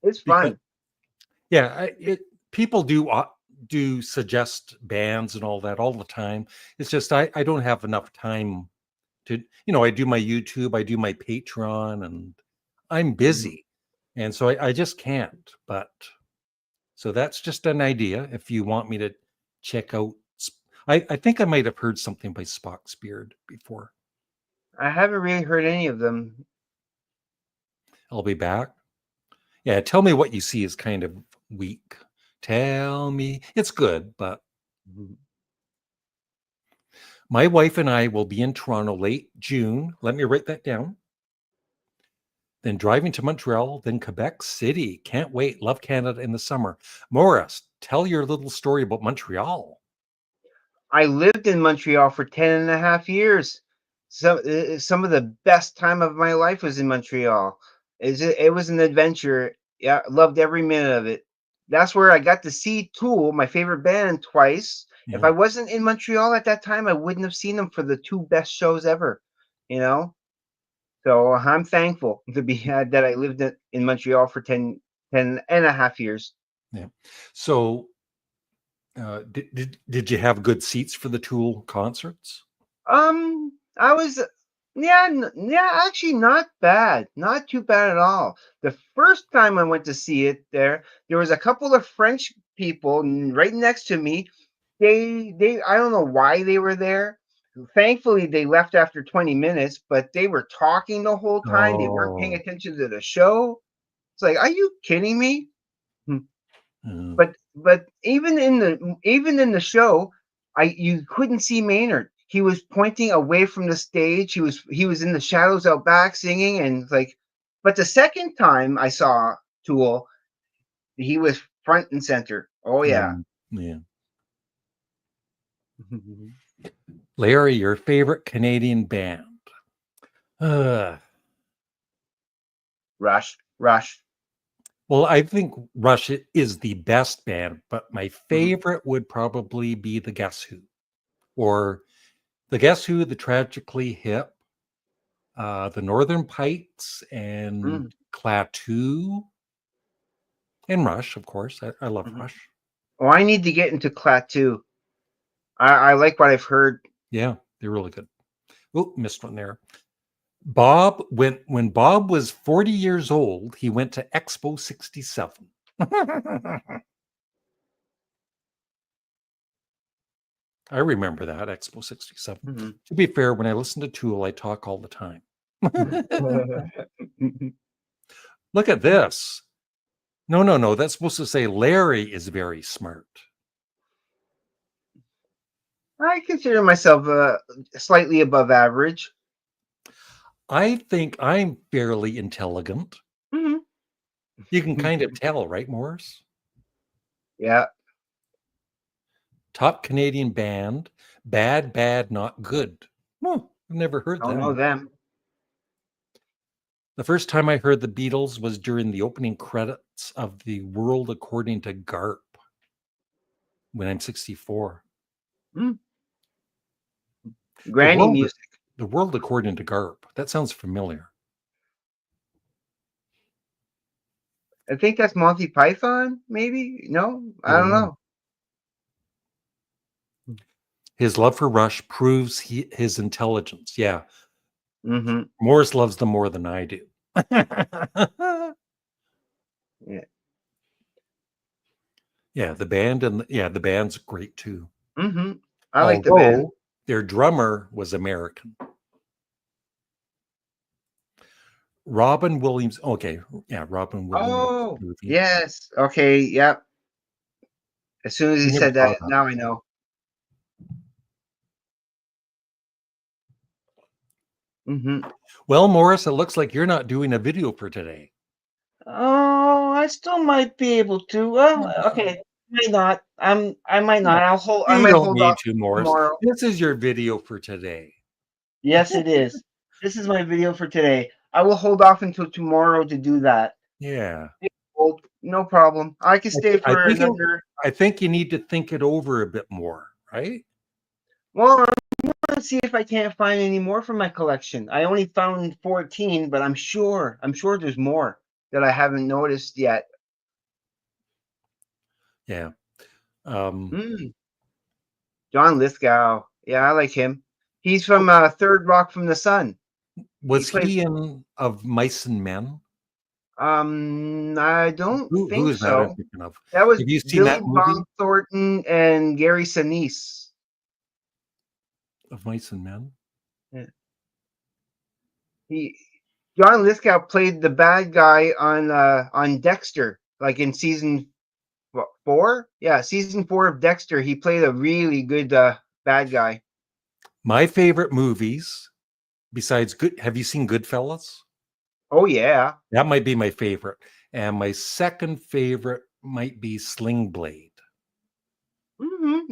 It's Because fun. yeah, people do suggest bands and all that all the time. It's just I don't have enough time to, I do my YouTube, I do my Patreon, and I'm Mhm. busy, and so I just can't. But so that's just an idea. If you want me to check out, I think I might have heard something by Spock's Beard before. I haven't really heard any of them. I'll be back. Yeah, tell me what you see is kind of weak. Tell me it's good, but Mhm. my wife and I will be in Toronto late June. Let me write that down. Then driving to Montreal, then Quebec City. Can't wait. Love Canada in the summer. Morris, tell your little story about Montreal. I lived in Montreal for 10 and a half years. Some of the best time of my life was in Montreal. It was an adventure. Yeah, loved every minute of it. That's where I got to see Tool, my favorite band, twice. If Yeah. I wasn't in Montreal at that time, I wouldn't have seen them for the two best shows ever. You know, so I'm thankful to be that I lived in Montreal for 10 and a half years. Yeah. So did you have good seats for the Tool concerts? I was, yeah, yeah, actually not bad, not too bad at all. The first time I went to see it there was a couple of French people right next to me. I don't know why they were there. Thankfully, they left after 20 minutes, but they were talking the whole time. They weren't paying Oh, attention to the show. It's like, are you kidding me? Hmm. mm, But even in the show, you couldn't see Maynard. He was pointing away from the stage. He was in the shadows out back singing and it's like. But the second time I saw Tool, he was front and center. Oh yeah. yeah. Larry, your favorite Canadian band? Uh, Rush. well, I think Rush is the best band, but my Mhm, favorite would probably be the Guess Who, or the Guess Who, the Tragically Hip, the Northern Pipes, and mhm, Klaatu, and Rush, of course. I love mhm. Rush. Oh, I need to get into Clat too. I like what I've heard. Yeah, they're really good. Oh, missed one there. Bob, when Bob was 40 years old, he went to Expo 67. I remember that, Expo 67. Mhm. To be fair, when I listen to Tool, I talk all the time. Look at this. No. That's supposed to say Larry is very smart. I consider myself slightly above average. I think I'm fairly intelligent. Mhm. You can kind of tell, right, Morris? Yeah. Top Canadian band, bad, not good. Oh, I've never heard Don't know them. them. The first time I heard the Beatles was during the opening credits of The World According to Garp when I'm 64. Mm. The Granny world, music. the world According to Garp. That sounds familiar. I think that's Monty Python, maybe? No? I I don't don't know. know. His love for Rush proves his intelligence. Yeah. Mm-hmm. Morris loves them more than I do. Yeah. Yeah, the band the band's great too. Mm-hmm. I like the band. Although their drummer was American. Robin Williams. Okay, yeah, Robin Williams Oh, movie. yes. Okay. Yep. As soon as I he never said saw that, that. now I know. Mm-hmm. Well, Morris, it looks like you're not doing a video for today. Oh, I still might be able to. Well, okay, might not. I might not. I You might don't hold off need to, Morris. tomorrow. This is your video for today. Yes, it is. This is my video for today. I will hold off until tomorrow to do that. Yeah. No problem. I can stay I for think another. I think you need to think it over a bit more, right? Well, I'm gonna see if I can't find any more from my collection. I only found 14, but I'm sure there's more that I haven't noticed yet. Yeah. John Lithgow. Yeah, I like him. He's from Third Rock from the Sun. Was played. he in Of Mice and Men? I don't Who think is that I'm so. thinking of? That was Have you seen Billy that movie? Bob Thornton and Gary Sinise. Of Mice and Men? Yeah. John Lithgow played the bad guy on Dexter, like in season 4. Yeah, season 4 of Dexter. He played a really good bad guy. My favorite movies, besides Good, have you seen Goodfellas? Oh yeah, That might be my favorite. And my second favorite might be Sling Blade.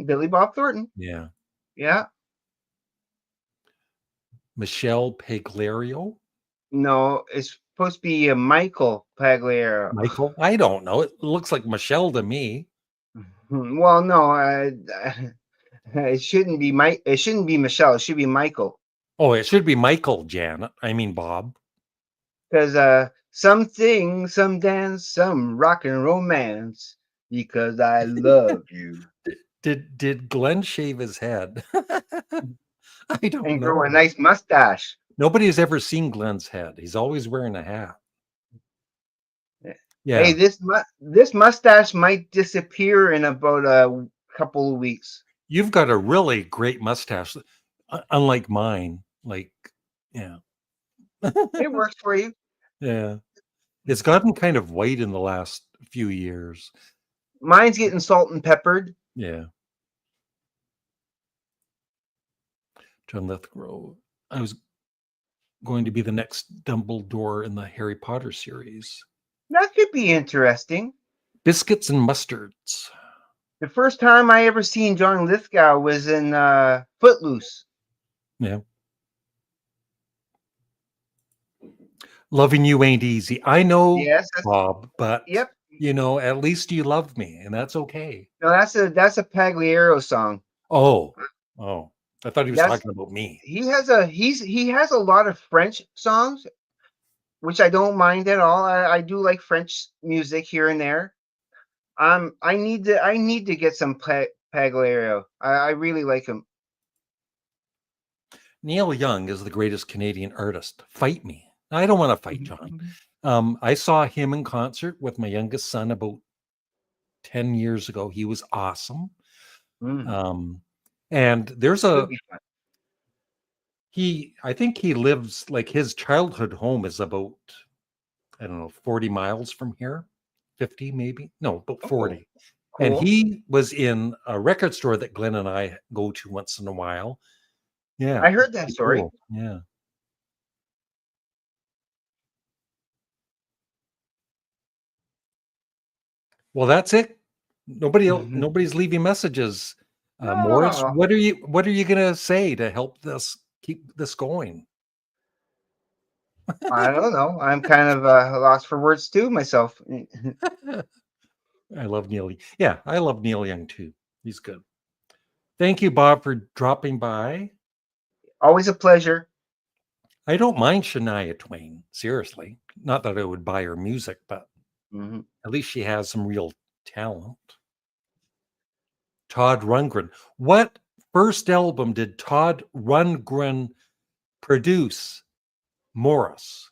Billy Bob Thornton. Yeah. Yeah. Michelle Pagliario? No, it's supposed to be Michael Pagliaro. Michael? I don't know. It looks like Michelle to me. Well, no, it shouldn't be Mike. It shouldn't be Michelle. It should be Michael. Oh, it should be Michael, Janet. I mean, Bob. Because some sing, some dance, some rock and romance. Because I love you. Did Glenn shave his head? I don't And know. grow a nice mustache. Nobody's ever seen Glenn's head. He's always wearing a hat. Yeah. Hey, this mustache might disappear in about a couple of weeks. You've got a really great mustache, unlike mine. Like, yeah. It works for you. Yeah. It's gotten kind of white in the last few years. Mine's getting salt and peppered. Yeah. John Lithgow. I was going to be the next Dumbledore in the Harry Potter series. That could be interesting. Biscuits and mustards. The first time I ever seen John Lithgow was in Footloose. Yeah. Loving you ain't easy. I know, Yes, Bob, but yep. you know, at least you love me, and that's okay. No, that's a Pagliaro song. Oh. I thought he was That's- talking about me. He has a lot of French songs, which I don't mind at all. I do like French music here and there. I need to get some Pagliaro. I really like him. Neil Young is the greatest Canadian artist. Fight me. I don't want to fight John. I saw him in concert with my youngest son about 10 years ago. He was awesome. And there's Could a be fun. I think he lives, like, his childhood home is about, I don't know, 40 miles from here, 50 maybe. No, about Oh, 40. And cool. he was in a record store that Glenn and I go to once in a while. Yeah, I heard that pretty story. cool. Yeah. Well, that's it. Nobody's leaving messages. Morris, No, what are you gonna say to help this keep this going? I don't know. I'm kind of lost for words too myself. I love Neil. Yeah, I love Neil Young too. He's good. Thank you, Bob, for dropping by. Always a pleasure. I don't mind Shania Twain, seriously. Not that I would buy her music, but Mhm. at least she has some real talent. Todd Rundgren. What first album did Todd Rundgren produce? Morris.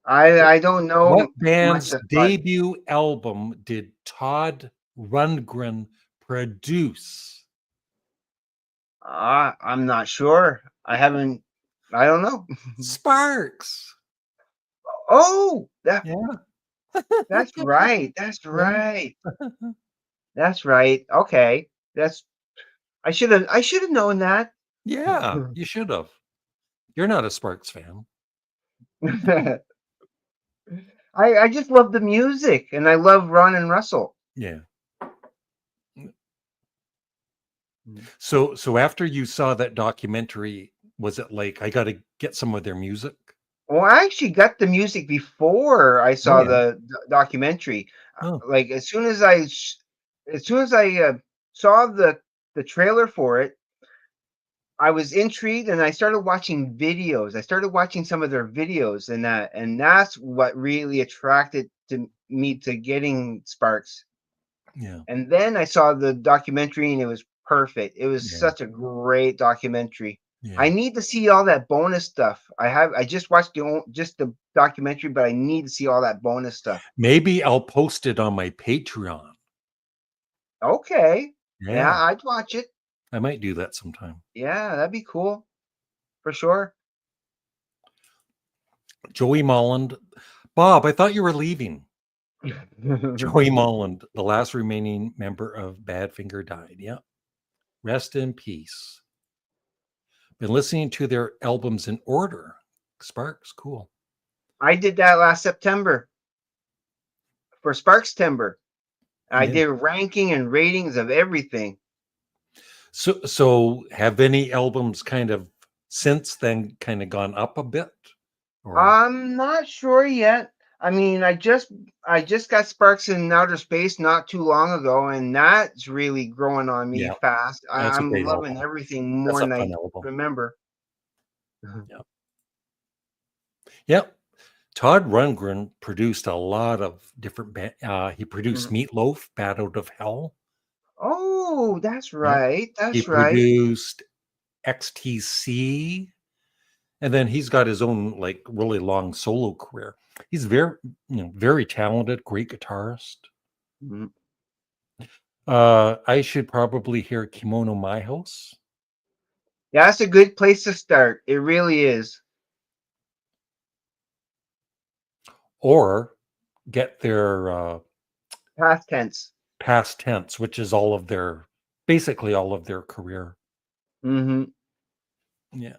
I don't What know much band's of Todd. debut album did Todd Rundgren produce? I'm not sure. I haven't. I don't know. Sparks. Oh, Yeah, that's right. That's yeah, right. That's right. Okay. That's I should have known that. yeah. You should have. You're not a Sparks fan. I just love the music and I love Ron and Russell. Yeah. Mm. So after you saw that documentary, was it like, I got to get some of their music? Well, I actually got the music before I Oh saw yeah. the documentary. Oh Like as soon as I saw the trailer for it, I was intrigued and I started watching videos. I started watching some of their videos and that's what really attracted to me to getting Sparks. yeah, And then I saw the documentary and it was perfect. It was yeah, such a great documentary. I yeah. need to see all that bonus stuff. I just watched just the documentary, but I need to see all that bonus stuff. Maybe I'll post it on my Patreon. Okay. Yeah, Yeah, I'd watch it. I might do that sometime. Yeah, that'd be cool for sure. Joey Molland. Bob, I thought you were leaving. Joey Molland, the last remaining member of Badfinger, died. Yeah. Rest in peace. Been listening to their albums in order. Sparks, cool. I did that last September for Sparks Timber. I Yeah. did ranking and ratings of everything. So have any albums kind of since then kind of gone up a bit? Or I'm not sure yet. I mean, I just got Sparks in Outer Space not too long ago, and that's really growing on me yeah, fast. that's a I'm great loving album. everything That's more a than fun I album. remember. Yeah. Yep. Todd Rundgren produced a lot of different he produced Mhm. Meatloaf, Bat Out of Hell. Oh, that's Yep. right. He That's right. produced XTC, and then he's got his own, like, really long solo career. He's very talented, great guitarist. Mhm. I should probably hear Kimono My House, Yeah, that's a good place to start. It really is. or get their Past tense. past tense, which is basically all of their career. Hmm. Yeah.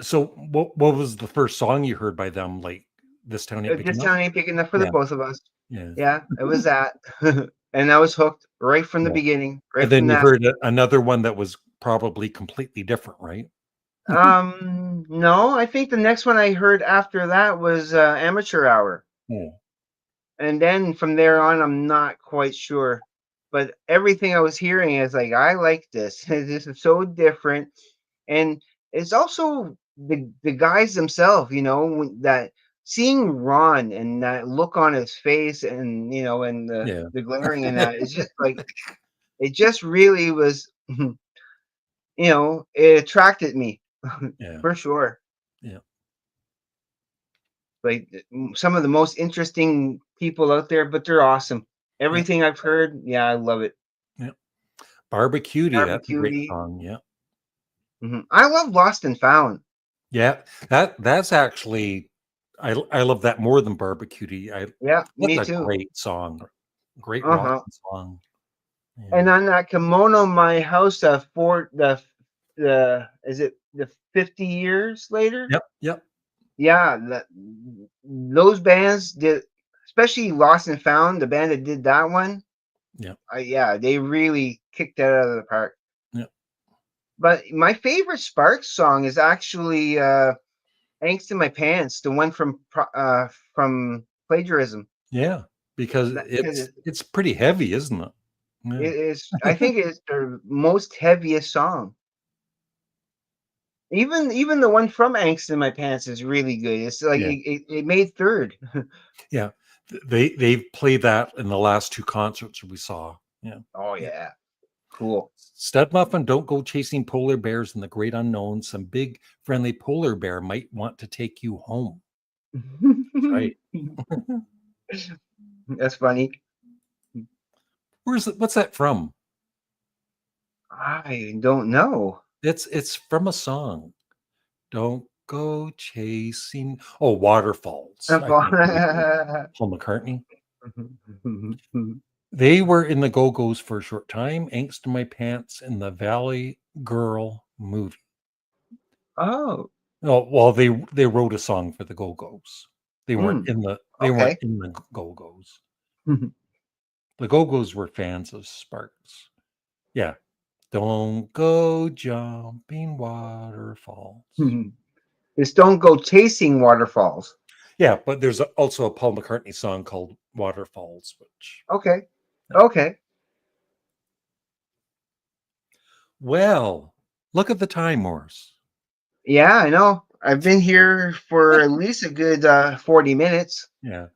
So what was the first song you heard by them? Like, This Town Ain't Big This Enough? town ain't big enough for the Yeah. both of us. Yeah. Yeah, it was that, and I was hooked right from the Yeah. beginning. Right And from then you that. heard another one that was probably completely different, right? No, I think the next one I heard after that was Amateur Hour. Oh, And then from there on, I'm not quite sure. But everything I was hearing is like, I like this. This is so different. And it's also the guys themselves, that seeing Ron and that look on his face and and the yeah. the glaring in that is just like it just really was it attracted me Yeah. for sure. Yeah. Like some of the most interesting people out there, but they're awesome. Yeah. Everything I've heard, yeah, I love it. Yeah. Barbecuity, that's a great Barbecuity. song. Yeah. I love Lost and Found. Yeah. That's actually I love that more than Barbecuity. Yeah, That's me a too. great song. Great Uh-huh. rocking song. Yeah. And on that kimono, my house, for the is it the 50 years later? Yep. Yep. Yeah, those bands did, especially Lost and Found, the band that did that one. Yep. Yeah, they really kicked that out of the park. Yep. But my favorite Sparks song is actually "Angst in My Pants," the one from Plagiarism. Yeah. Because Because it's pretty heavy, isn't it? Yeah. it is, I think it's their most heaviest song. Even the one from Angst in My Pants is really good. It's like Yeah. it made third. Yeah. They've played that in the last two concerts we saw. Yeah. Oh Yeah. yeah, cool. Studmuffin, don't go chasing polar bears in the great unknown. Some big friendly polar bear might want to take you home. Right. That's funny. What's that from? I don't know. It's from a song. Don't go chasing waterfalls. I think Paul McCartney. They were in the Go-Go's for a short time. Angst in My Pants in the Valley Girl movie. Oh, Oh, well, they wrote a song for the Go-Go's. They weren't mm, in the okay. Go-Go's. The Go-Go's were fans of Sparks. Yeah. Don't go jumping waterfalls. Just don't go chasing waterfalls. Yeah, but there's also a Paul McCartney song called Waterfalls, which Okay. Okay. well, look at the time, Morris. Yeah, I know. I've been here for at least a good 40 minutes. Yeah.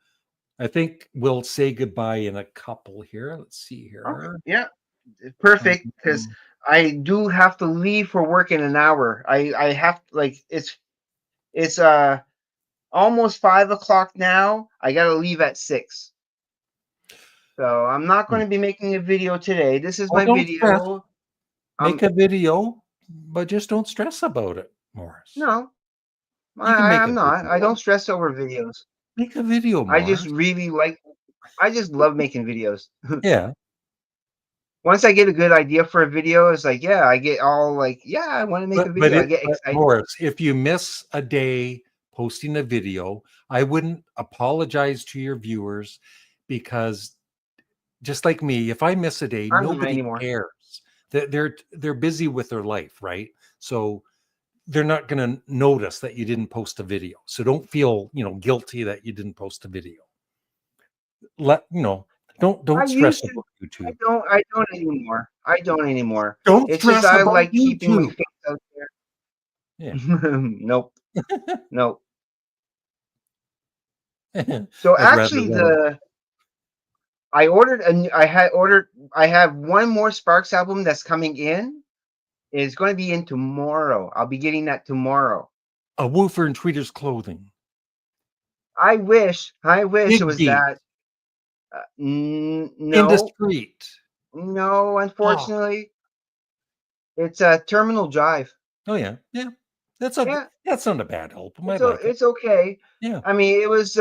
I think we'll say goodbye in a couple here. Let's see Okay. here. Yeah, perfect. Because Um, I do have to leave for work in an hour. I have, like, it's almost 5 o'clock now. I gotta leave at 6. So I'm not going to be making a video today. This is oh, my don't stress. video. Make a video, but just don't stress about it, Morris. No, You can make I'm a not. I video. don't stress over videos. Make a video, I just Morris. really like. I just love making videos. Yeah. Once I get a good idea for a video, it's like, yeah, I get all like, yeah, I want to make a video. I get But excited. Morris, if you miss a day posting a video, I wouldn't apologize to your viewers because just like me, if I miss a day, I'm not nobody anymore. cares. They're busy with their life, right? So they're not going to notice that you didn't post a video. So don't feel, guilty that you didn't post a video. I Don't stress used to. about I YouTube. don't. I don't anymore. I don't anymore. Don't It's just stress I about like keeping my YouTube. face out Yeah. there. Nope. Nope. I'd So rather actually, them. I have one more Sparks album that's coming in. It's going to be in tomorrow. I'll be getting that tomorrow. A woofer in tweeter's clothing. I wish it Big was beat. that. No, Indiscreet. no, Oh, unfortunately, it's a Terminal Drive. oh yeah. Yeah. Yeah, That's not a bad album. I like it. it's okay. Yeah. I mean, it was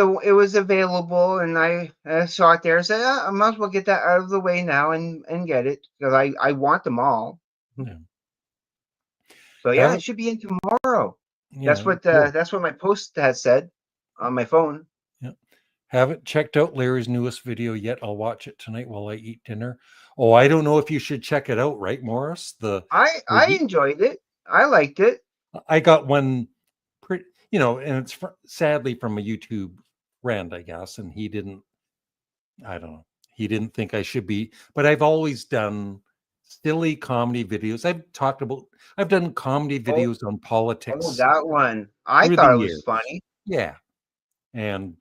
available, and I saw it there and said, I might as well get that out of the way now and get it because I want them all. Yeah. So yeah, it Haven't should be in tomorrow. yeah. That's what my post has said on my phone. Yeah. Haven't checked out Larry's newest video yet. I'll watch it tonight while I eat dinner. Oh, I don't know if you should check it out, right, Morris? I enjoyed it. I liked it. I got one pretty, and it's sadly from a YouTube friend, I guess, and I don't know, he didn't think I should be, but I've always done silly comedy videos. I've done comedy Oh, videos on oh, politics that one. I through the thought it was years. funny. Yeah, and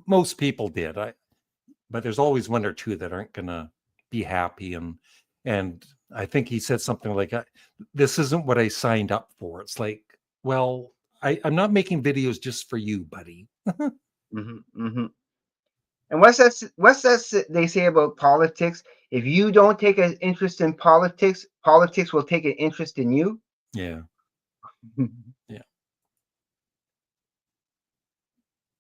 most people did. But there's always one or two that aren't gonna be happy, and I think he said something like, "This isn't what I signed up for." It's like, well, I'm not making videos just for you, buddy. Hmm. Hmm. And what's that they say about politics? If you don't take an interest in politics, politics will take an interest in you. Yeah. Yeah.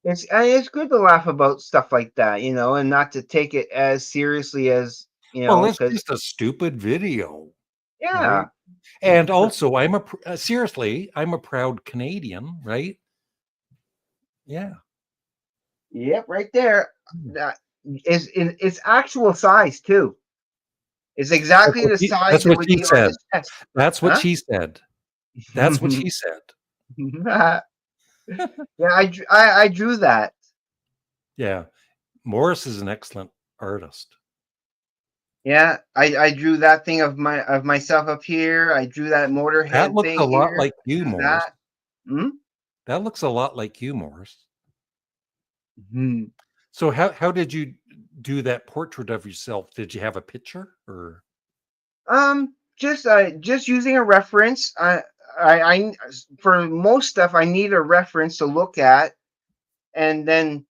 It's good to laugh about stuff like that, and not to take it as seriously as Well, it's because just a stupid video, right? yeah, And also, seriously, I'm a proud Canadian, right? Yeah. yep, right there. Mm. That is in its actual size too. It's That's exactly what the she, size that's that what would she be on said. his chest, That's what huh? she said. That's what she said. Yeah, I drew that. Yeah. Morris is an excellent artist. Yeah, I drew that thing of myself up here. I drew that That Motorhead looks a thing lot here. like you, Drew Morris. that. Hmm? That looks a lot like you, Morris. Hmm. So how did you do that portrait of yourself? Did you have a picture or Just using a reference. I for most stuff I need a reference to look at, and then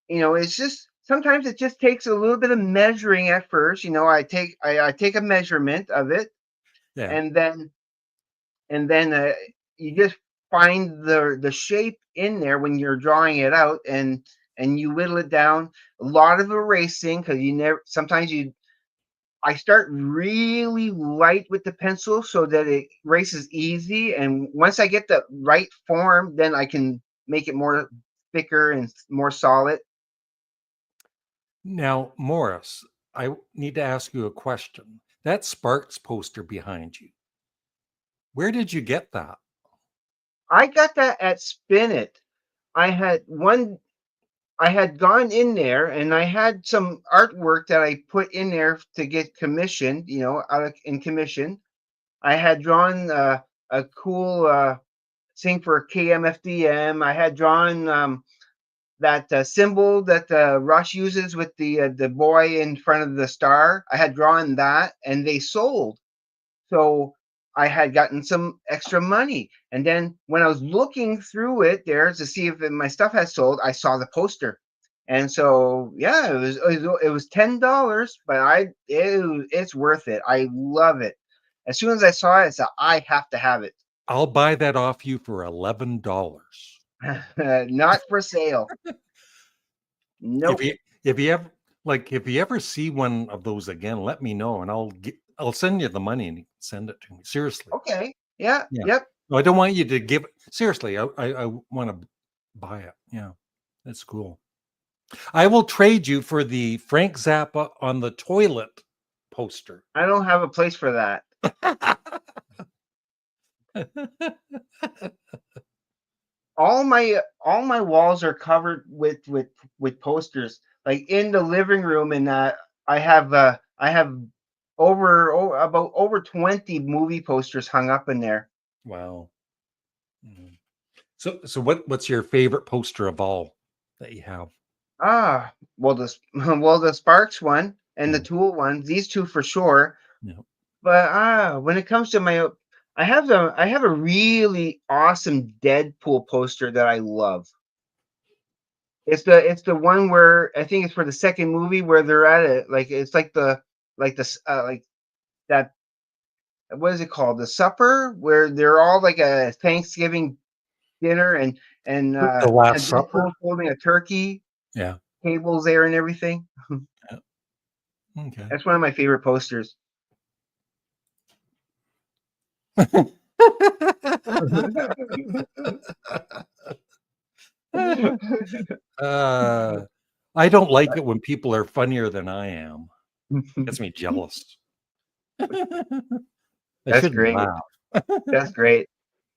it's just sometimes it just takes a little bit of measuring at first. I take a measurement of it, yeah? and then you just find the shape in there when you're drawing it out, and you whittle it down. A lot of erasing because you never sometimes you I start really light with the pencil so that it erases easy, and once I get the right form, then I can make it more thicker and more solid. Now, Morris, I need to ask you a question. That Sparks poster behind you, where did you get that? I got that at Spin It. I had one I had gone in there and I had some artwork that I put in there to get commissioned, in commission. I had drawn a cool thing for KMFDM. I had drawn that symbol that Rush uses with the boy in front of the star. I had drawn that, and they sold. So I had gotten some extra money. And then when I was looking through it there to see if my stuff had sold, I saw the poster. And so yeah, it was $10, but it's worth it. I love it. As soon as I saw it, I said I have to have it. I'll buy that off you for $11. Not for sale. If Nope. if you ever see one of those again, let me know and I'll send you the money and you can send it to me. Seriously. Okay. Yeah. Yeah. Yep. No, I don't want you to give seriously. I want to buy it. Yeah. That's cool. I will trade you for the Frank Zappa on the toilet poster. I don't have a place for that. All my walls are covered with posters. Like in the living room, and I have about over 20 movie posters hung up in there. Wow. Mhm. So what's your favorite poster of all that you have? Well, the Sparks one and the Yeah. Tool one, these two for sure. Yeah. But when it comes to I have a really awesome Deadpool poster that I love. It's the one where I think it's for the second movie where they're at it. Like it's like that. What is it called? The supper where they're all like a Thanksgiving dinner, The Last and Deadpool's Supper? holding a turkey, Yeah. tables there and everything. Yeah. Okay. That's one of my favorite posters. uh, I don't like it when people are funnier than I am. Gets me jealous. I That's shouldn't great. laugh. That's great.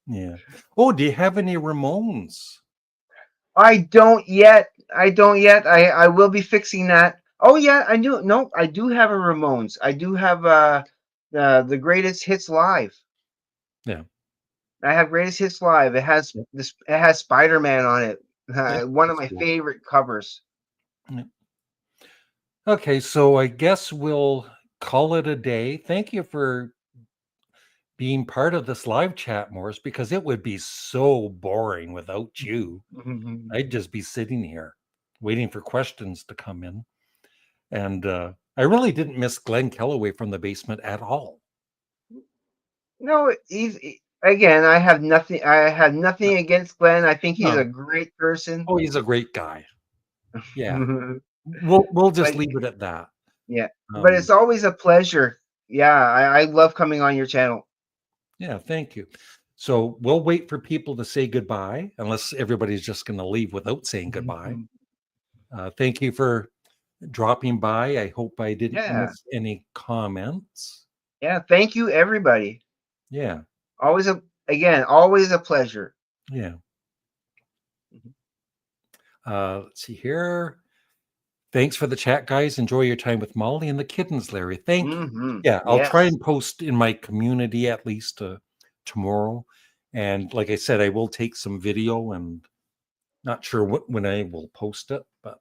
Yeah. Oh, do you have any Ramones? I don't yet. I don't yet. I will be fixing that. Oh yeah, I do. No, I do have a Ramones. I do have the greatest hits live. Yeah. I have greatest hits live. It has Yep. this. It has Spider-Man on it. Yep. One of That's my cool. favorite covers. Yep. Okay, so I guess we'll call it a day. Thank you for being part of this live chat, Morris, because it would be so boring without you. I'd just be sitting here waiting for questions to come in. And I really didn't miss Glenn Kellaway from the basement at all. No, again. I have nothing. I have nothing against Glenn. I think he's No. a great person. Oh, he's a great guy. Yeah. We'll just But, leave it at that. yeah, but it's always a pleasure. Yeah, I love coming on your channel. Yeah, thank you. So we'll wait for people to say goodbye, unless everybody's just going to leave without saying goodbye. Thank you for dropping by. I hope I didn't miss any comments. Yeah, thank you, everybody. Yeah. Always a pleasure. Yeah. Let's see here. Thanks for the chat, guys. Enjoy your time with Molly and the kittens, Larry. Thank you. Yeah, I'll try and post in my community at least tomorrow. And like I said, I will take some video, and not sure when I will post it, but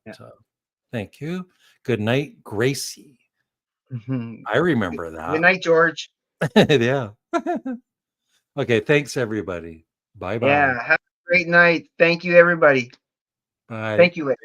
thank you. Good night, Gracie. I remember that. Good night, George. Yeah. Okay, thanks, everybody. Bye-bye. Yeah, have a great night. Thank you, everybody. Bye. Thank you, Larry.